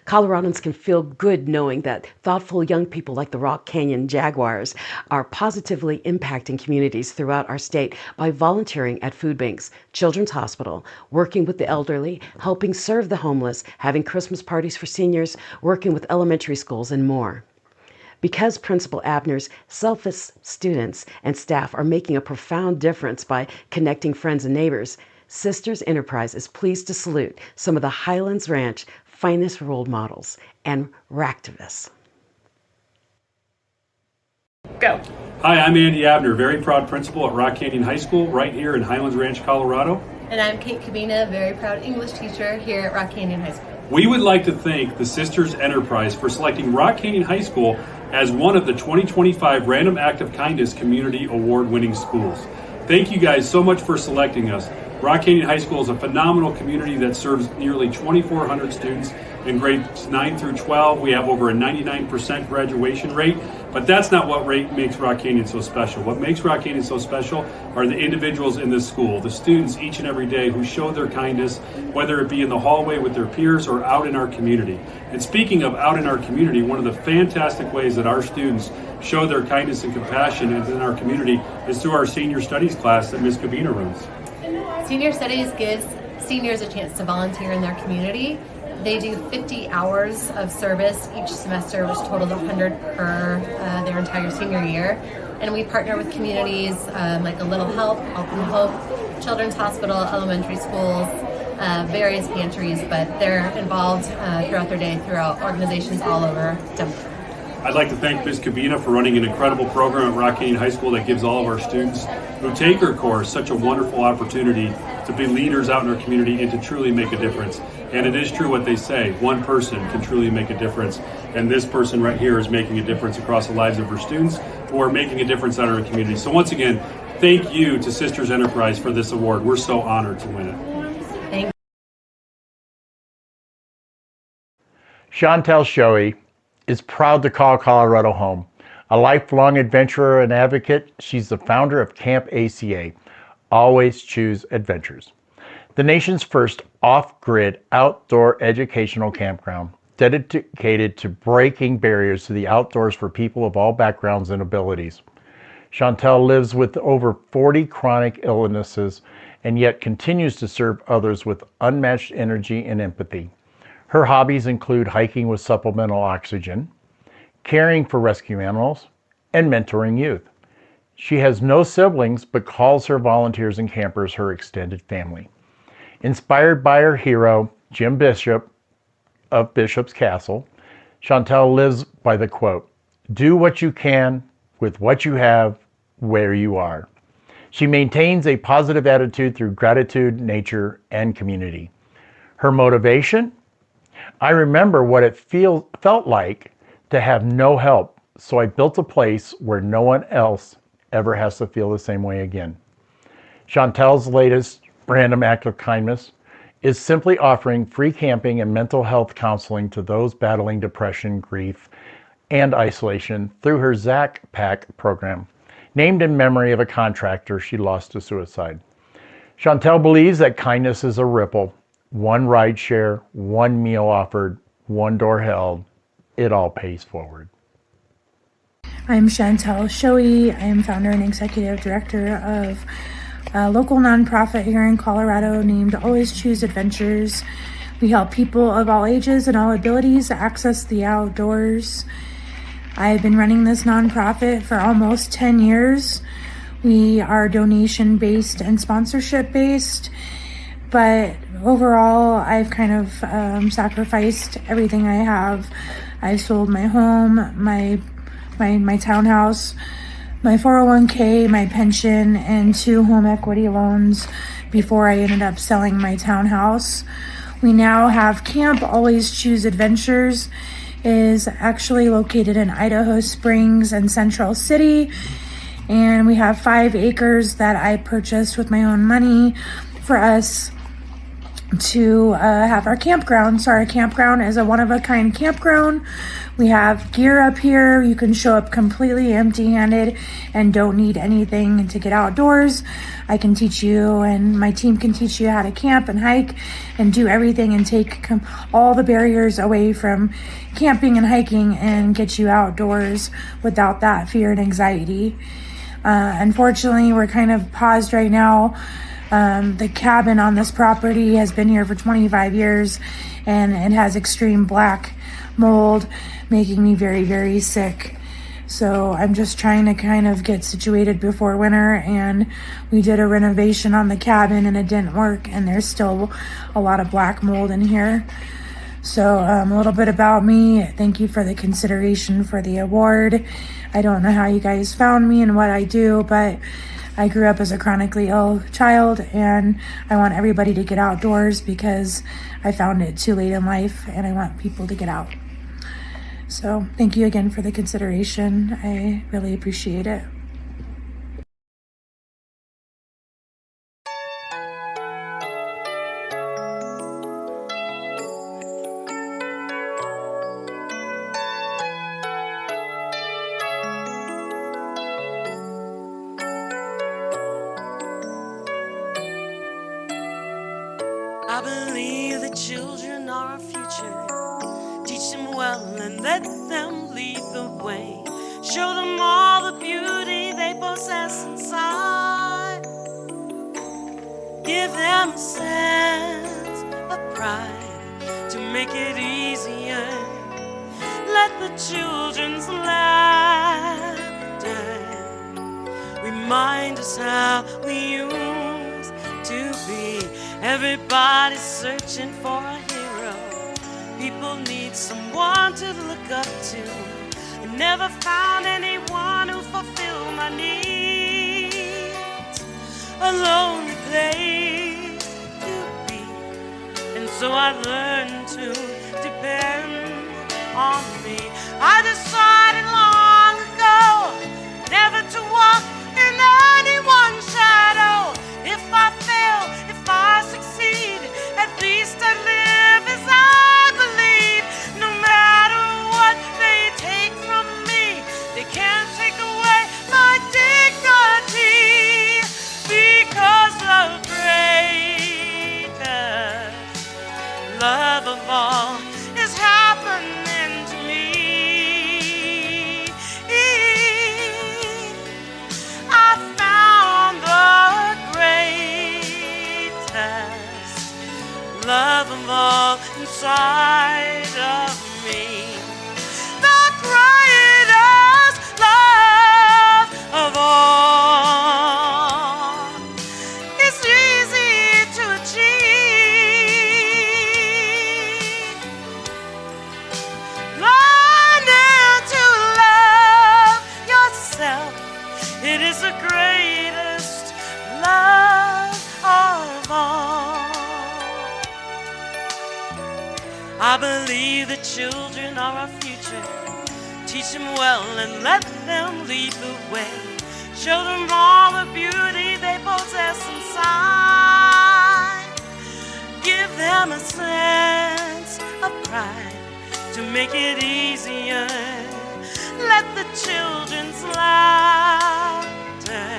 Coloradans can feel good knowing that thoughtful young people like the Rock Canyon Jaguars are positively impacting communities throughout our state by volunteering at food banks, Children's Hospital, working with the elderly, helping serve the homeless, having Christmas parties for seniors, working with elementary schools, and more. Because Principal Abner's selfless students and staff are making a profound difference by connecting friends and neighbors, Sisters Enterprise is pleased to salute some of the Highlands Ranch finest role models and RAK-tivists. Go. Hi, I'm Andy Abner, very proud principal at Rock Canyon High School right here in Highlands Ranch, Colorado. And I'm Kate Kabina, very proud English teacher here at Rock Canyon High School. We would like to thank the Sisters Enterprise for selecting Rock Canyon High School as one of the 2025 Random Act of Kindness Community Award-winning schools. Thank you guys so much for selecting us. Rock Canyon High School is a phenomenal community that serves nearly 2,400 students in grades 9 through 12. We have over a 99% graduation rate, but that's not what makes Rock Canyon so special. What makes Rock Canyon so special are the individuals in this school, the students each and every day who show their kindness, whether it be in the hallway with their peers or out in our community. And speaking of out in our community, one of the fantastic ways that our students show their kindness and compassion in our community is through our senior studies class that Ms. Kabina runs. Senior Studies gives seniors a chance to volunteer in their community. They do 50 hours of service each semester, which totals 100 per their entire senior year. And we partner with communities like A Little Help, Help and Hope, Children's Hospital, elementary schools, various pantries, but they're involved throughout their day throughout organizations all over Denver. I'd like to thank Ms. Kabina for running an incredible program at Rock Canyon High School that gives all of our students who take her course such a wonderful opportunity to be leaders out in our community and to truly make a difference. And it is true what they say, one person can truly make a difference. And this person right here is making a difference across the lives of her students who are making a difference out in our community. So once again, thank you to Sisters Enterprise for this award. We're so honored to win it. Thank you. Chantel Shoei is proud to call Colorado home. A lifelong adventurer and advocate, she's the founder of Camp ACA, Always Choose Adventures, the nation's first off-grid outdoor educational campground dedicated to breaking barriers to the outdoors for people of all backgrounds and abilities. Chantel lives with over 40 chronic illnesses and yet continues to serve others with unmatched energy and empathy. Her hobbies include hiking with supplemental oxygen, caring for rescue animals, and mentoring youth. She has no siblings, but calls her volunteers and campers her extended family. Inspired by her hero, Jim Bishop of Bishop's Castle, Chantel lives by the quote, "Do what you can with what you have where you are." She maintains a positive attitude through gratitude, nature, and community. Her motivation? I remember what it felt like to have no help, so I built a place where no one else ever has to feel the same way again. Chantel's latest random act of kindness is simply offering free camping and mental health counseling to those battling depression, grief, and isolation through her ZAC PAC program, named in memory of a contractor she lost to suicide. Chantel believes that kindness is a ripple. One ride share, one meal offered, one door held, it all pays forward. I'm Chantel Shoei. I am founder and executive director of a local nonprofit here in Colorado named Always Choose Adventures. We help people of all ages and all abilities access the outdoors. I've been running this nonprofit for almost 10 years. We are donation-based and sponsorship-based, but overall, I've kind of sacrificed everything I have. I've sold my home, my townhouse, my 401k, my pension, and 2 home equity loans before I ended up selling my townhouse. We now have Camp Always Choose Adventures. It is actually located in Idaho Springs and Central City, and we have 5 acres that I purchased with my own money for us to have our campground. So our campground is a one-of-a-kind campground. We have gear up here. You can show up completely empty-handed and don't need anything to get outdoors. I can teach you, and my team can teach you how to camp and hike and do everything and take all the barriers away from camping and hiking and get you outdoors without that fear and anxiety. Unfortunately, we're kind of paused right now. The cabin on this property has been here for 25 years, and it has extreme black mold, making me very, very sick. So I'm just trying to kind of get situated before winter, and we did a renovation on the cabin and it didn't work, and there's still a lot of black mold in here. So a little bit about me. Thank you for the consideration for the award. I don't know how you guys found me and what I do, but I grew up as a chronically ill child, and I want everybody to get outdoors because I found it too late in life, and I want people to get out. So thank you again for the consideration. I really appreciate it. I believe the children are our future. Teach them well and let them lead the way. Show them all the beauty they possess inside. Give them a sense of pride to make it easier. Let the children's laughter remind us how we used to be. Everybody's searching for a hero. People need someone to look up to. I never found anyone who fulfilled my needs. A lonely place to be. And so I learned to depend on me. I decided long ago never to walk in anyone's shadow. If I fail, if I succeed, at least I live as I believe. No matter what they take from me, they can't take away my dignity. Because the greatest love of all is happening to me. I found the greatest love of all inside of me. The greatest love of all is easy to achieve. Learning to love yourself, it is the greatest love of all. I believe the children are our future. Teach them well and let them lead the way. Show them all the beauty they possess inside. Give them a sense of pride to make it easier. Let the children's laughter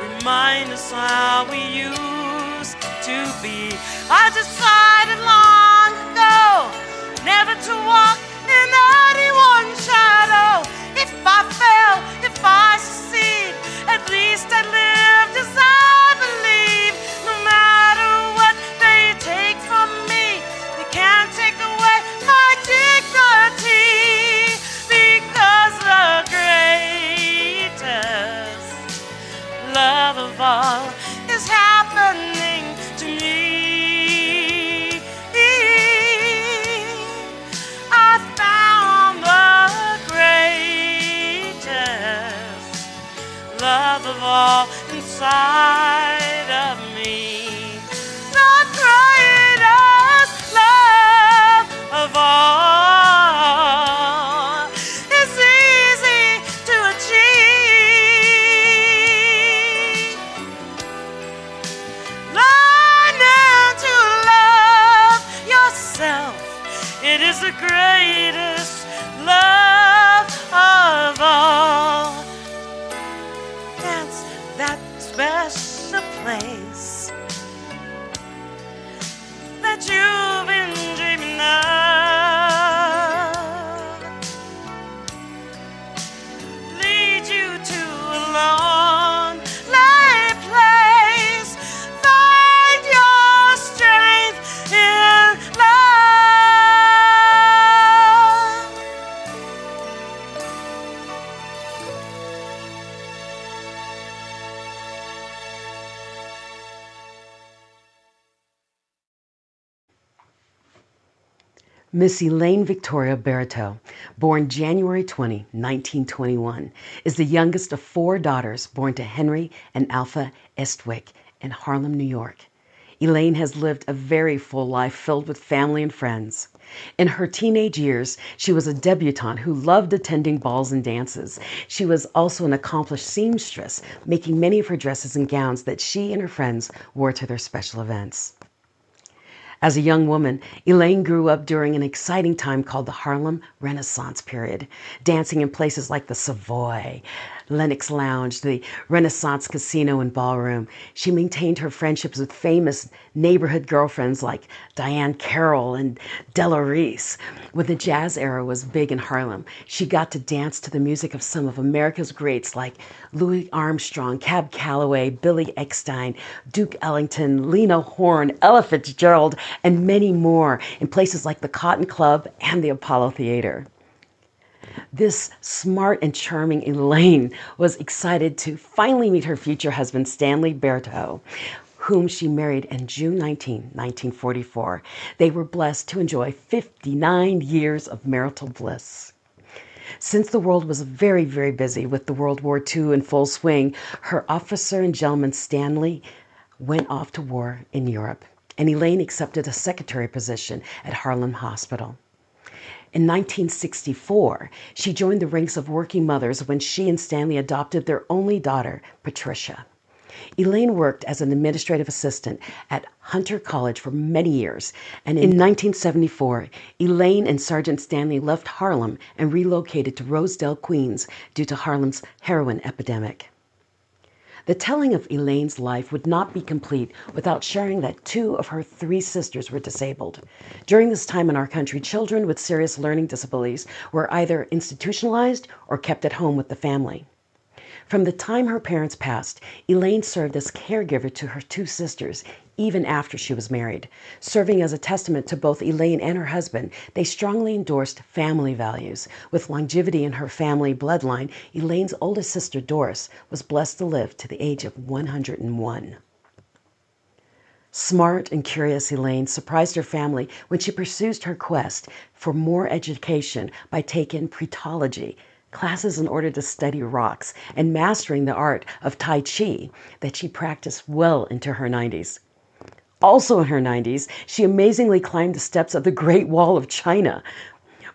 remind us how we used to be. I decided long ago never to walk in anyone's shadow. If I fail, if I succeed, at least I lived as I believe. No matter what they take from me, they can't take away my dignity. all inside of me. The greatest love of all is easy to achieve. Learning to love yourself, it is the greatest love of all. That's that special place that you've been dreaming of. Lead you to a lonely place. Find your strength in love. Miss Elaine Victoria Barriteau, born January 20, 1921, is the youngest of 4 daughters born to Henry and Alpha Estwick in Harlem, New York. Elaine has lived a very full life filled with family and friends. In her teenage years, she was a debutante who loved attending balls and dances. She was also an accomplished seamstress, making many of her dresses and gowns that she and her friends wore to their special events. As a young woman, Elaine grew up during an exciting time called the Harlem Renaissance period, dancing in places like the Savoy, Lenox Lounge, the Renaissance Casino and Ballroom. She maintained her friendships with famous neighborhood girlfriends like Diane Carroll and Della Reese. When the jazz era was big in Harlem, she got to dance to the music of some of America's greats like Louis Armstrong, Cab Calloway, Billy Eckstine, Duke Ellington, Lena Horne, Ella Fitzgerald, and many more in places like the Cotton Club and the Apollo Theater. This smart and charming Elaine was excited to finally meet her future husband, Stanley Barriteau, whom she married on June 19, 1944. They were blessed to enjoy 59 years of marital bliss. Since the world was very, very busy with the World War II in full swing, her officer and gentleman Stanley went off to war in Europe, and Elaine accepted a secretary position at Harlem Hospital. In 1964, she joined the ranks of working mothers when she and Stanley adopted their only daughter, Patricia. Elaine worked as an administrative assistant at Hunter College for many years, and in 1974, Elaine and Sergeant Stanley left Harlem and relocated to Rosedale, Queens, due to Harlem's heroin epidemic. The telling of Elaine's life would not be complete without sharing that 2 of her 3 sisters were disabled. During this time in our country, children with serious learning disabilities were either institutionalized or kept at home with the family. From the time her parents passed, Elaine served as caregiver to her 2 sisters, even after she was married. Serving as a testament to both Elaine and her husband, they strongly endorsed family values. With longevity in her family bloodline, Elaine's oldest sister, Doris, was blessed to live to the age of 101. Smart and curious Elaine surprised her family when she pursued her quest for more education by taking pretology, classes in order to study rocks, and mastering the art of Tai Chi that she practiced well into her 90s. Also in her 90s, she amazingly climbed the steps of the Great Wall of China.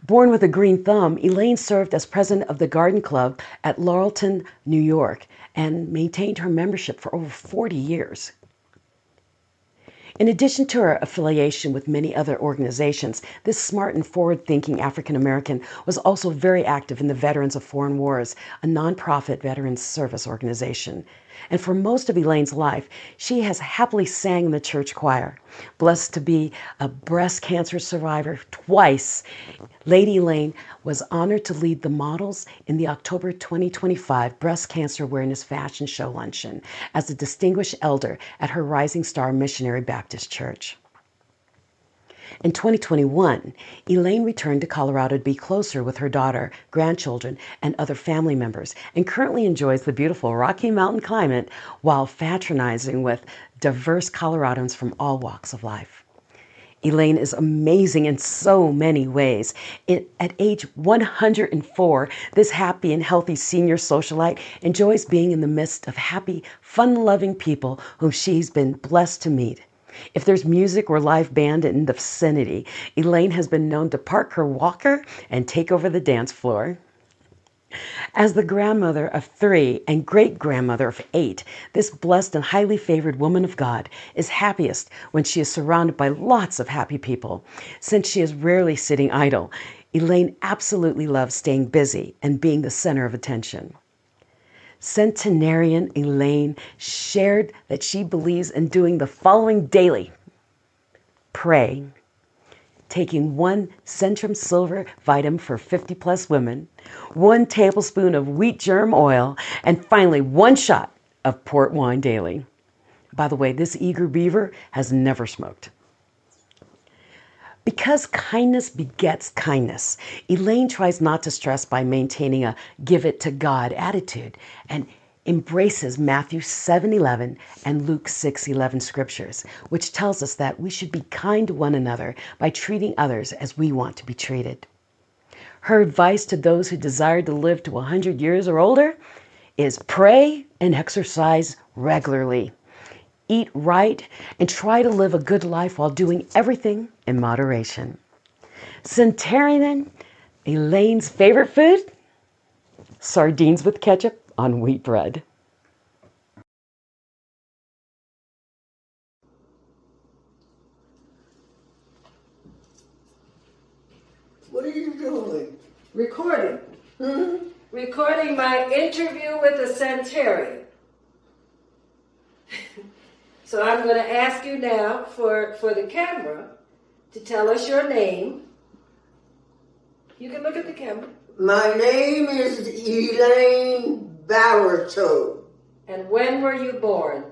Born with a green thumb, Elaine served as president of the Garden Club at Laurelton, New York, and maintained her membership for over 40 years. In addition to her affiliation with many other organizations, this smart and forward-thinking African-American was also very active in the Veterans of Foreign Wars, a nonprofit veterans service organization. And for most of Elaine's life, she has happily sang in the church choir. Blessed to be a breast cancer survivor twice, Lady Elaine was honored to lead the models in the October 2025 Breast Cancer Awareness Fashion Show Luncheon as a distinguished elder at her Rising Star Missionary Baptist Church. In 2021, Elaine returned to Colorado to be closer with her daughter, grandchildren, and other family members, and currently enjoys the beautiful Rocky Mountain climate while fraternizing with diverse Coloradans from all walks of life. Elaine is amazing in so many ways. At age 104, this happy and healthy senior socialite enjoys being in the midst of happy, fun-loving people whom she's been blessed to meet. If there's music or live band in the vicinity, Elaine has been known to park her walker and take over the dance floor. As the grandmother of 3 and great-grandmother of 8, this blessed and highly favored woman of God is happiest when she is surrounded by lots of happy people. Since she is rarely sitting idle, Elaine absolutely loves staying busy and being the center of attention. Centenarian Elaine shared that she believes in doing the following daily. Pray. Taking 1 Centrum Silver vitamin for 50-plus women, 1 tablespoon of wheat germ oil, and finally 1 shot of port wine daily. By the way, this eager beaver has never smoked. Because kindness begets kindness, Elaine tries not to stress by maintaining a give it to God attitude and embraces Matthew 7:11 and Luke 6:11 scriptures, which tells us that we should be kind to one another by treating others as we want to be treated. Her advice to those who desire to live to 100 years or older is pray and exercise regularly. Eat right and try to live a good life while doing everything in moderation. Centenarian Elaine's favorite food? Sardines with ketchup on wheat bread. What are you doing? Recording. Recording my interview with the centenarian. So I'm going to ask you now for the camera to tell us your name. You can look at the camera. My name is Elaine Barriteau. And when were you born?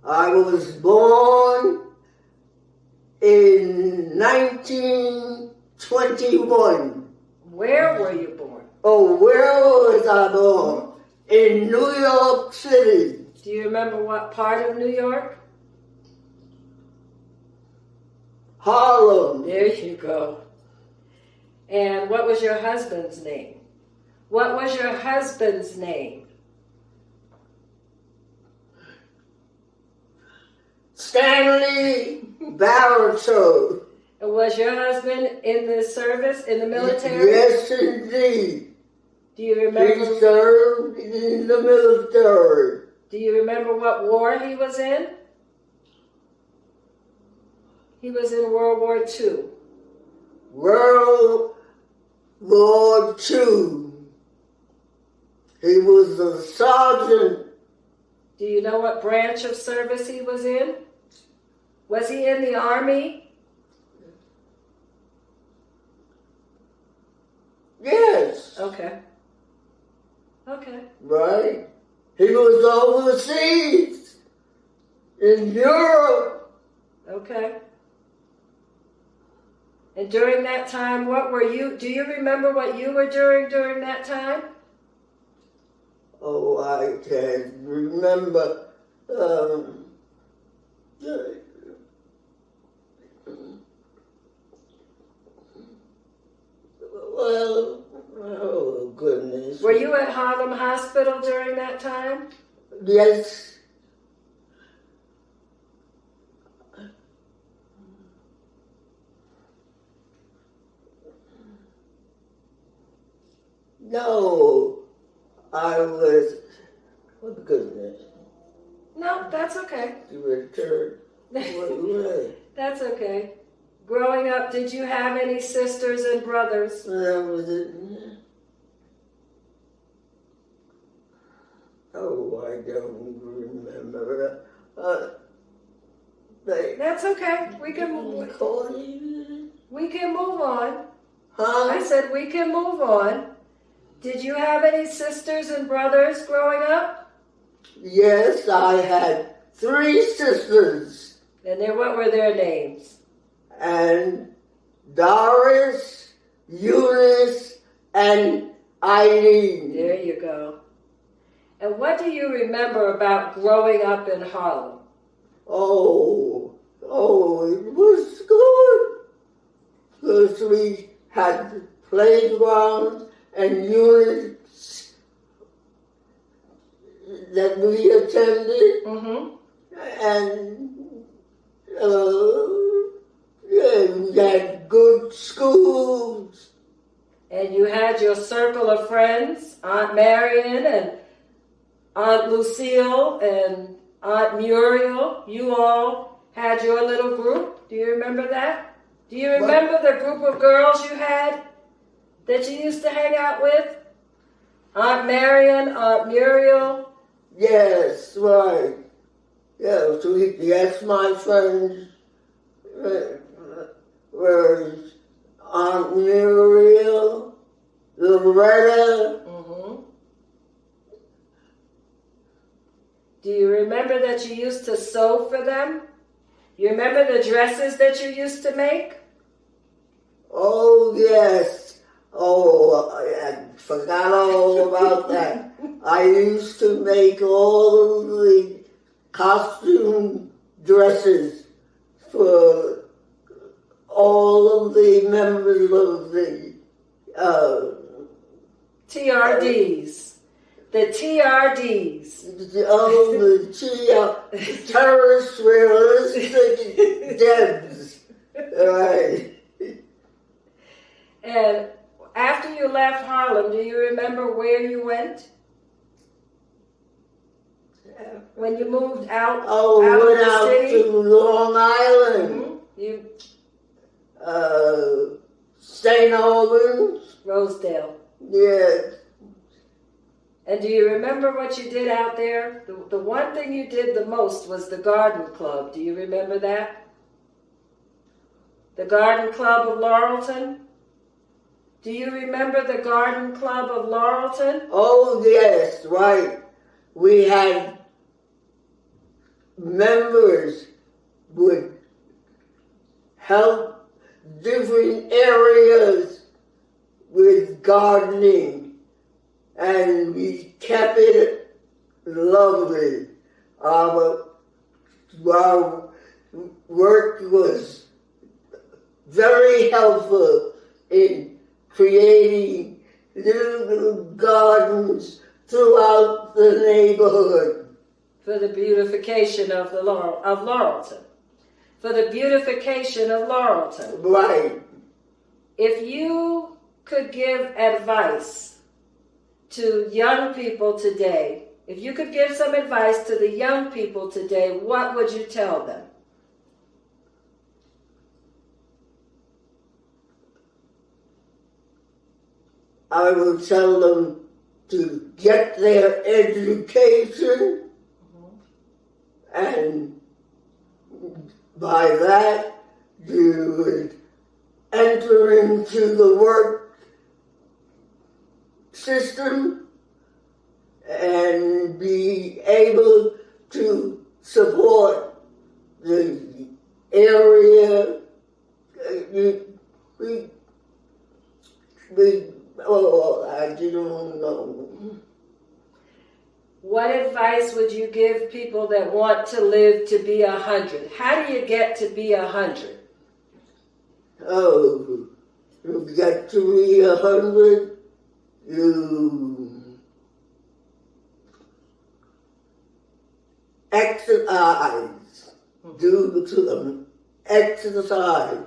I was born in 1921. Where were you born? Oh, where was I born? In New York City. Do you remember what part of New York? Harlem. There you go. And what was your husband's name? What was your husband's name? Stanley Barriteau. And was your husband in the service, in the military? Yes, indeed. Do you remember? He served in the military. Do you remember what war he was in? He was in World War II. World War II. He was a sergeant. Do you know what branch of service he was in? Was he in the Army? Yes. Okay. Okay. Right. He was overseas in Europe. Okay. And during that time, what were you, do you remember what you were doing during that time? Oh, I can't remember. Well, oh goodness. Were you at Harlem Hospital during that time? Yes. No, I was, oh goodness. No, that's okay. You returned. That's okay. Growing up, did you have any sisters and brothers? That was it. Oh, I don't remember. That's okay. We can move on. Huh? I said we can move on. Did you have any sisters and brothers growing up? Yes, I had 3 sisters. And what were their names? And Doris, Eunice, and Eileen. There you go. And what do you remember about growing up in Harlem? Oh, it was good. First we had playgrounds and units that we attended. And yeah, we had good schools. And you had your circle of friends, Aunt Marion and Aunt Lucille and Aunt Muriel. You all had your little group. Do you remember that? Do you remember the group of girls you had that you used to hang out with? Aunt Marion, Aunt Muriel? Yes, right. Yes, my friends were Aunt Muriel, Loretta. Do you remember that you used to sew for them? You remember the dresses that you used to make? Oh, yes. Oh, I forgot all about that. I used to make all of the costume dresses for all of the members of the TRDs. The TRDs. The terrorist realistic Debs. Right. And after you left Harlem, do you remember where you went? When you moved out, out of went the out city? to Long Island. You St. Albans. Rosedale. Yes. And do you remember what you did out there? The one thing you did the most was the garden club. Do you remember that? The garden club of Laurelton? Do you remember the garden club of Laurelton? Oh, yes, right. We had members would help different areas with gardening, and we kept it lovely. Our work was very helpful in creating little gardens throughout the neighborhood. For the beautification of Laurelton. For the beautification of Laurelton. Right. If you could give advice to young people today, if you could give some advice to the young people today, what would you tell them? I would tell them to get their education, and by that you would enter into the work system and be able to support the area. I don't know. What advice would you give people that want to live to be 100? How do you get to be 100? Oh, you get to be 100, you exercise, do some exercise.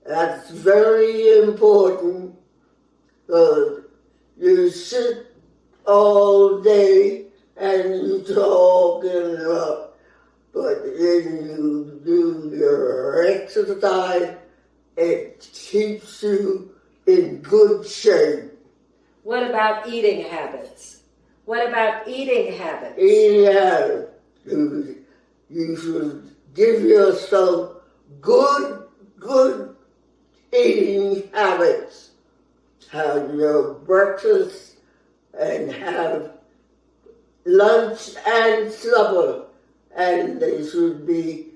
That's very important. You sit all day and you talk but then you do your exercise. It keeps you in good shape. What about eating habits? What about eating habits? Eating habits. You should give yourself good eating habits. Have your breakfast and have lunch and supper, and they should be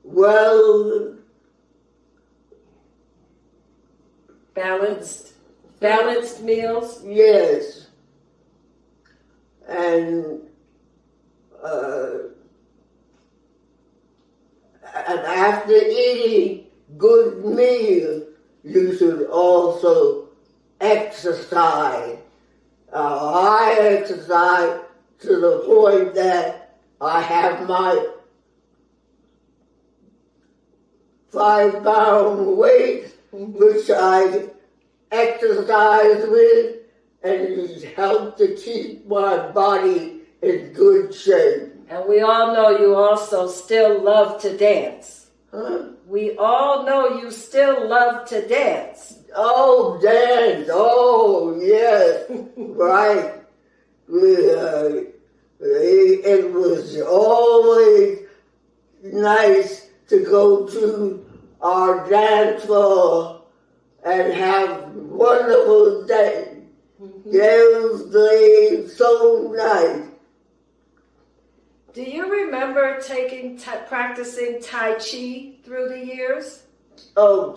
well balanced meals. Yes, and And after eating good meal, you should also exercise. I exercise to the point that I have my 5-pound weight, which I exercise with, and it helps to keep my body in good shape. And we all know you also still love to dance. Huh? We all know you still love to dance. Oh, dance. Oh, yes. Right. It was always nice to go to our dance floor and have wonderful days. Those days so nice. Do you remember practicing Tai Chi through the years? Oh,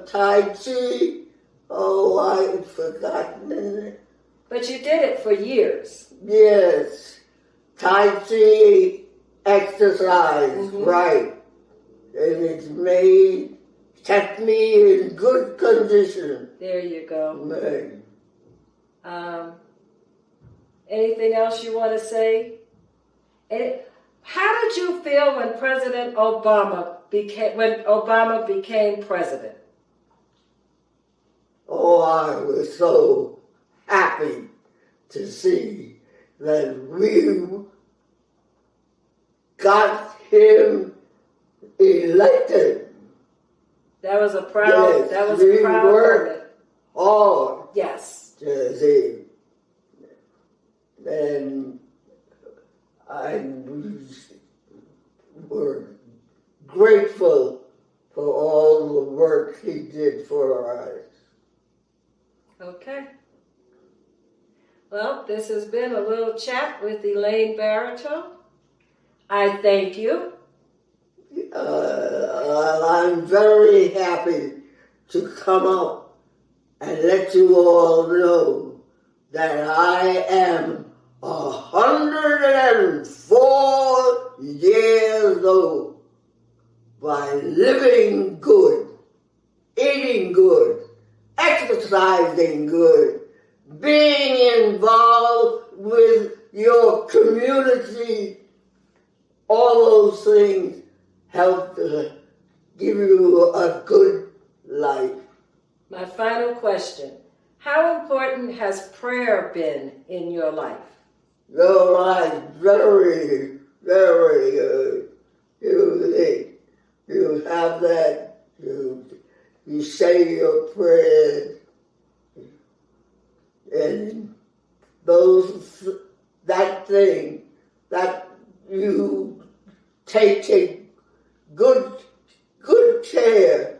Tai Chi. Oh, I've forgotten it. But you did it for years. Yes. Tai Chi exercise, right. And it's kept me in good condition. There you go. Right. Anything else you want to say? How did you feel when Obama became president? Oh, I was so happy to see that we got him elected. That was a proud. Yes, that was we a proud worked hard. Yes. To see. And we're grateful for all the work he did for us. Okay. Well, this has been a little chat with Elaine Barriteau. I thank you. I'm very happy to come up and let you all know that I am 104 years old by living good, eating good, exercising good, being involved with your community. All those things help to give you a good life. My final question. How important has prayer been in your life? Your life, very, very good. You have that, you say your prayers, and that thing that you take good care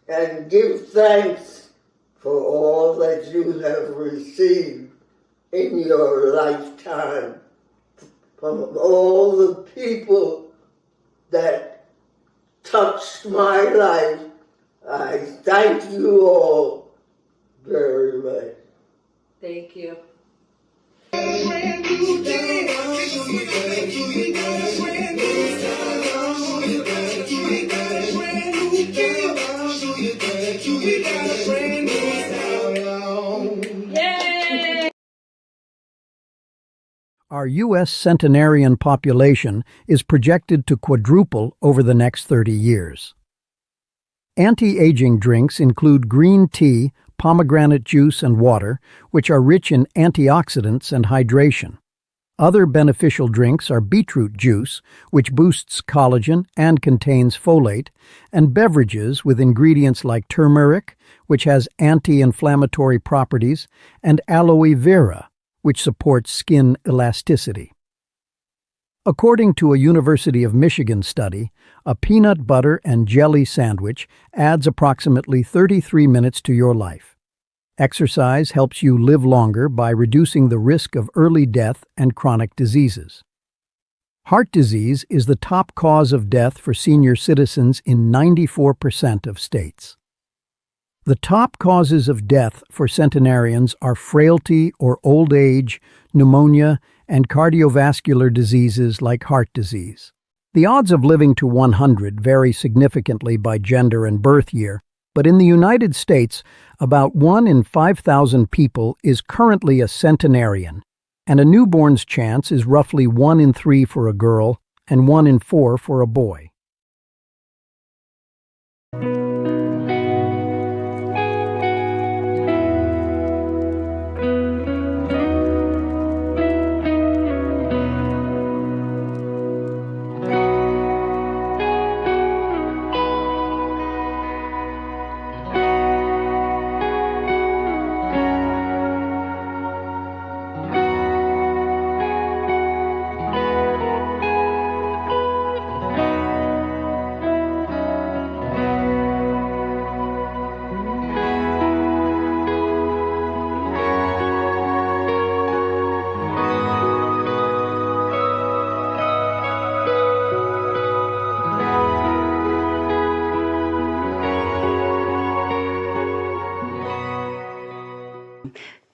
and give thanks for all that you have received in your lifetime from all the people that touched my life. I thank you all very much. Thank you. Our U.S. centenarian population is projected to quadruple over the next 30 years. Anti-aging drinks include green tea, pomegranate juice, and water, which are rich in antioxidants and hydration. Other beneficial drinks are beetroot juice, which boosts collagen and contains folate, and beverages with ingredients like turmeric, which has anti-inflammatory properties, and aloe vera, which supports skin elasticity. According to a University of Michigan study, a peanut butter and jelly sandwich adds approximately 33 minutes to your life. Exercise helps you live longer by reducing the risk of early death and chronic diseases. Heart disease is the top cause of death for senior citizens in 94% of states. The top causes of death for centenarians are frailty or old age, pneumonia, and cardiovascular diseases like heart disease. The odds of living to 100 vary significantly by gender and birth year, but in the United States, about 1 in 5,000 people is currently a centenarian, and a newborn's chance is roughly 1 in 3 for a girl and 1 in 4 for a boy.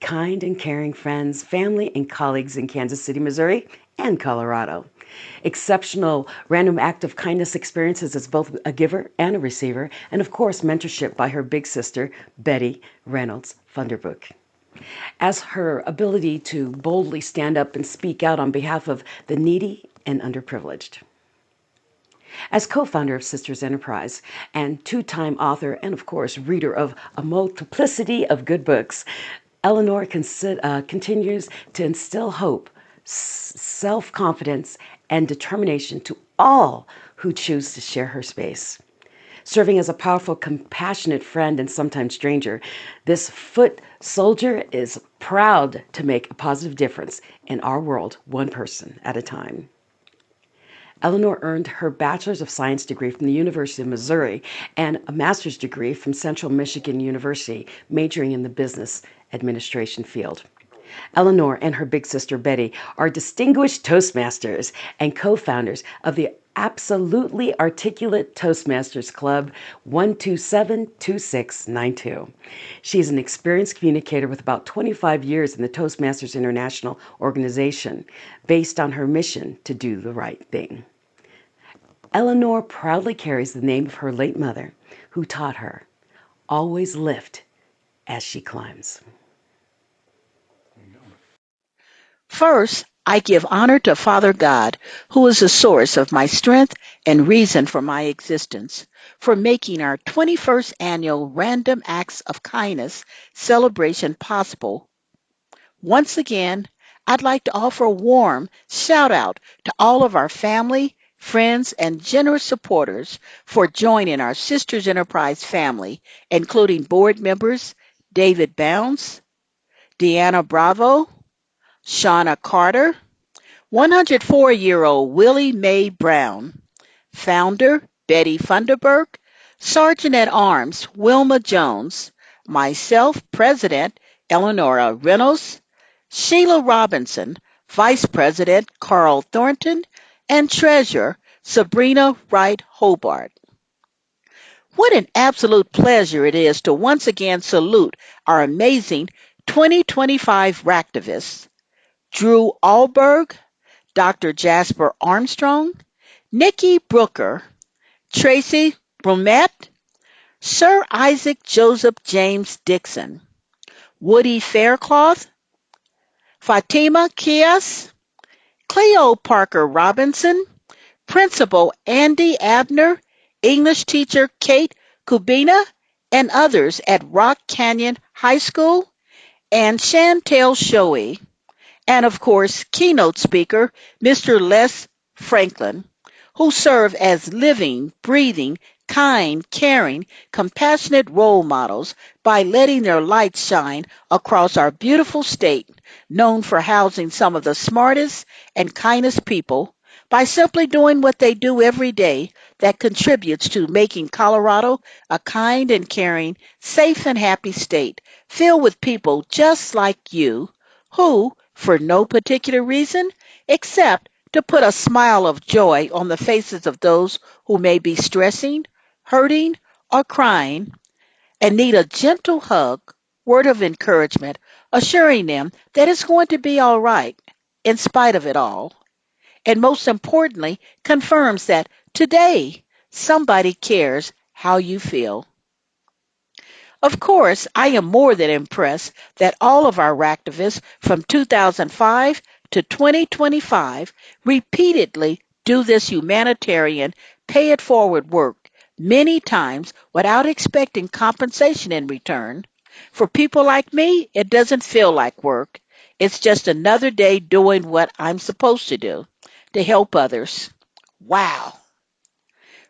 Kind and caring friends, family, and colleagues in Kansas City, Missouri, and Colorado. Exceptional random act of kindness experiences as both a giver and a receiver, and of course, mentorship by her big sister, Betty Reynolds Funderburk. As her ability to boldly stand up and speak out on behalf of the needy and underprivileged. As co-founder of Sisters Enterprise and two-time author and, of course, reader of a multiplicity of good books, Eleanor continues to instill hope, self-confidence, and determination to all who choose to share her space. Serving as a powerful, compassionate friend and sometimes stranger, this foot soldier is proud to make a positive difference in our world, one person at a time. Eleanor earned her Bachelor's of Science degree from the University of Missouri and a master's degree from Central Michigan University, majoring in the business administration field. Eleanor and her big sister Betty are distinguished Toastmasters and co-founders of the Absolutely Articulate Toastmasters Club 1272692. She is an experienced communicator with about 25 years in the Toastmasters International organization, based on her mission to do the right thing. Eleanor proudly carries the name of her late mother, who taught her, always lift as she climbs. First, I give honor to Father God, who is the source of my strength and reason for my existence, for making our 21st annual Random Acts of Kindness celebration possible. Once again, I'd like to offer a warm shout out to all of our family, friends, and generous supporters for joining our Sisters Enterprise family, including board members David Bounds, Deanna Bravo, Shauna Carter, 104-year-old Willie Mae Brown, founder Betty Funderburk, Sergeant-at-Arms Wilma Jones, myself, President Eleanora Reynolds, Sheila Robinson, Vice President Carl Thornton, and Treasurer Sabrina Wright Hobart. What an absolute pleasure it is to once again salute our amazing 2025 RAK-tivists, Drew Alberg, Dr. Jasper Armstrong, Nikki Brooker, Tracy Bromette, Sir Isaac Joseph James Dixon, Woody Faircloth, Fatima Kias, Cleo Parker Robinson, Principal Andy Abner, English teacher Kate Kubina, and others at Rock Canyon High School, and Chantel Shoei, and of course, keynote speaker Mr. Les Franklin, who serve as living, breathing, kind, caring, compassionate role models by letting their light shine across our beautiful state, known for housing some of the smartest and kindest people, by simply doing what they do every day that contributes to making Colorado a kind and caring, safe and happy state, filled with people just like you, who, for no particular reason, except to put a smile of joy on the faces of those who may be stressing, hurting, or crying, and need a gentle hug, word of encouragement, assuring them that it's going to be all right. in spite of it all. And most importantly, confirms that today somebody cares how you feel. Of course, I am more than impressed that all of our RAK-tivists from 2005 to 2025 repeatedly do this humanitarian, pay it forward work many times without expecting compensation in return. For people like me, it doesn't feel like work. It's just another day doing what I'm supposed to do, to help others. Wow.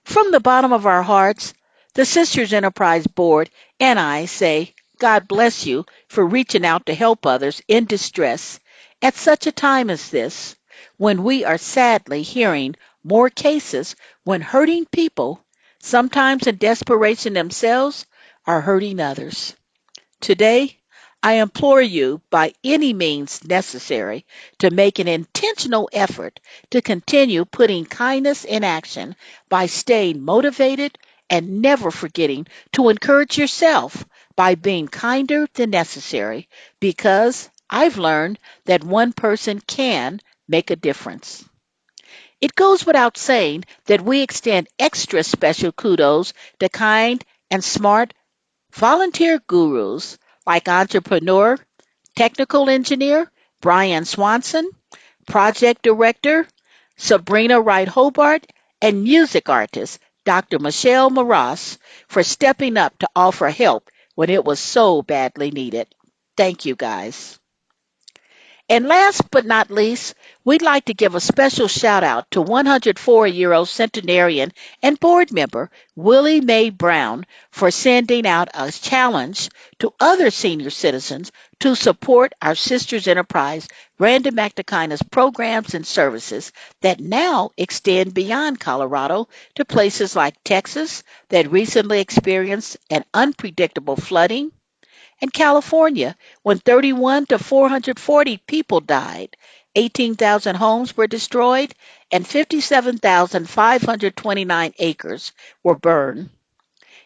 From the bottom of our hearts, the Sisters Enterprise Board and I say, God bless you for reaching out to help others in distress at such a time as this, when we are sadly hearing more cases when hurting people, sometimes in desperation themselves, are hurting others. Today, I implore you by any means necessary to make an intentional effort to continue putting kindness in action by staying motivated and never forgetting to encourage yourself by being kinder than necessary, because I've learned that one person can make a difference. It goes without saying that we extend extra special kudos to kind and smart volunteer gurus like entrepreneur, technical engineer Brian Swanson, project director Sabrina Wright Hobart, and music artist Dr. Michelle Mras for stepping up to offer help when it was so badly needed. Thank you, guys. And last but not least, we'd like to give a special shout out to 104-year-old centenarian and board member Willie Mae Brown for sending out a challenge to other senior citizens to support our Sisters Enterprise Random Act of Kindness programs and services that now extend beyond Colorado to places like Texas that recently experienced an unpredictable flooding, in California, when 31 to 440 people died, 18,000 homes were destroyed, and 57,529 acres were burned.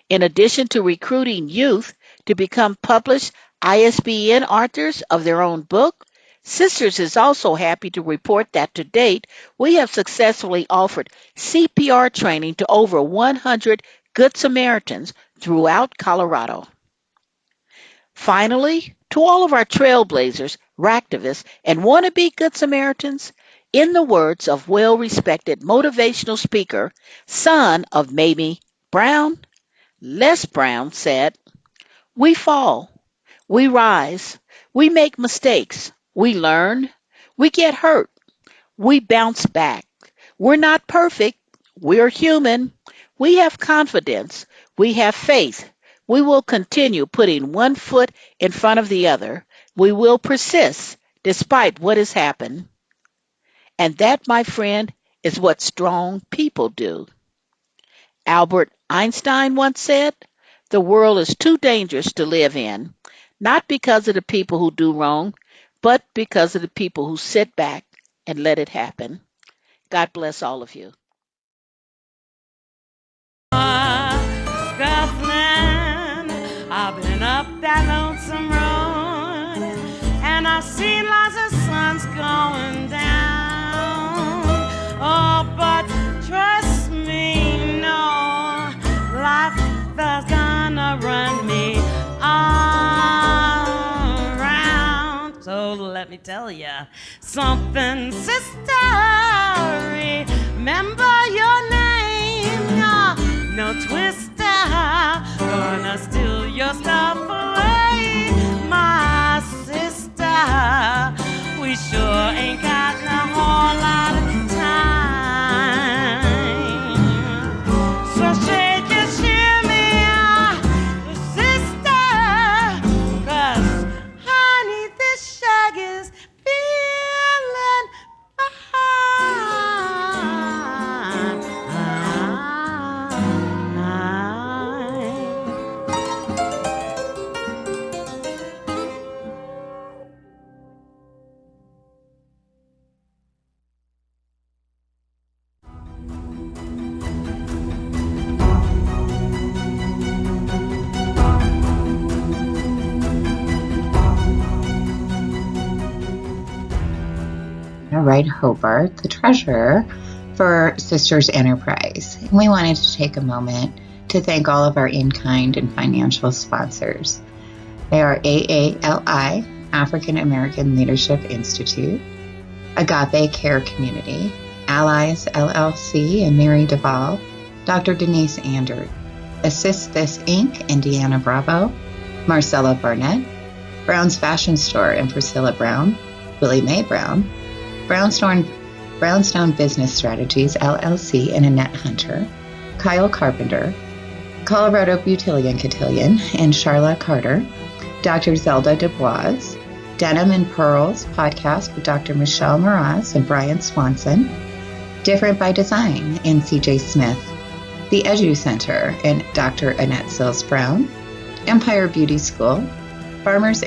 In addition to recruiting youth to become published ISBN authors of their own book, Sisters is also happy to report that to date, we have successfully offered CPR training to over 100 Good Samaritans throughout Colorado. Finally, to all of our trailblazers, RAK-tivists, and wannabe Good Samaritans, in the words of well-respected motivational speaker, son of Mamie Brown, Les Brown said, "We fall, we rise, we make mistakes, we learn, we get hurt, we bounce back. We're not perfect. We're human. We have confidence. We have faith. We will continue putting one foot in front of the other. We will persist despite what has happened. And that, my friend, is what strong people do." Albert Einstein once said, "The world is too dangerous to live in, not because of the people who do wrong, but because of the people who sit back and let it happen." God bless all of you. Scuffling, I've been up that lonesome road, and I've seen lots of suns going down. Oh, but trust me, no, life is gonna run me all around. So let me tell ya something, sister. Remember your name, no twister, gonna steal your stuff away, my sister. We sure ain't got a whole lot of time. So shake your shimmy, sister, 'cause honey, this shag is feeling fine. Anna Wright Hobart, the treasurer for Sisters Enterprise. And we wanted to take a moment to thank all of our in-kind and financial sponsors. They are AALI, African American Leadership Institute, Agape Care Community, Allies LLC and Mary Duvall, Dr. Denise Andert, Assist This Inc., Indiana Bravo, Marcella Barnett, Brown's Fashion Store and Priscilla Brown, Willie Mae Brown, Brownstone Business Strategies LLC and Annette Hunter, Kyle Carpenter, Colorado Butillion Cotillion and Charlotte Carter, Dr. Zelda Dubois, Denim and Pearls podcast with Dr. Michelle Mras and Brian Swanson, Different by Design and CJ Smith, the Edu Center and Dr. Annette Sills Brown, Empire Beauty School, Farmers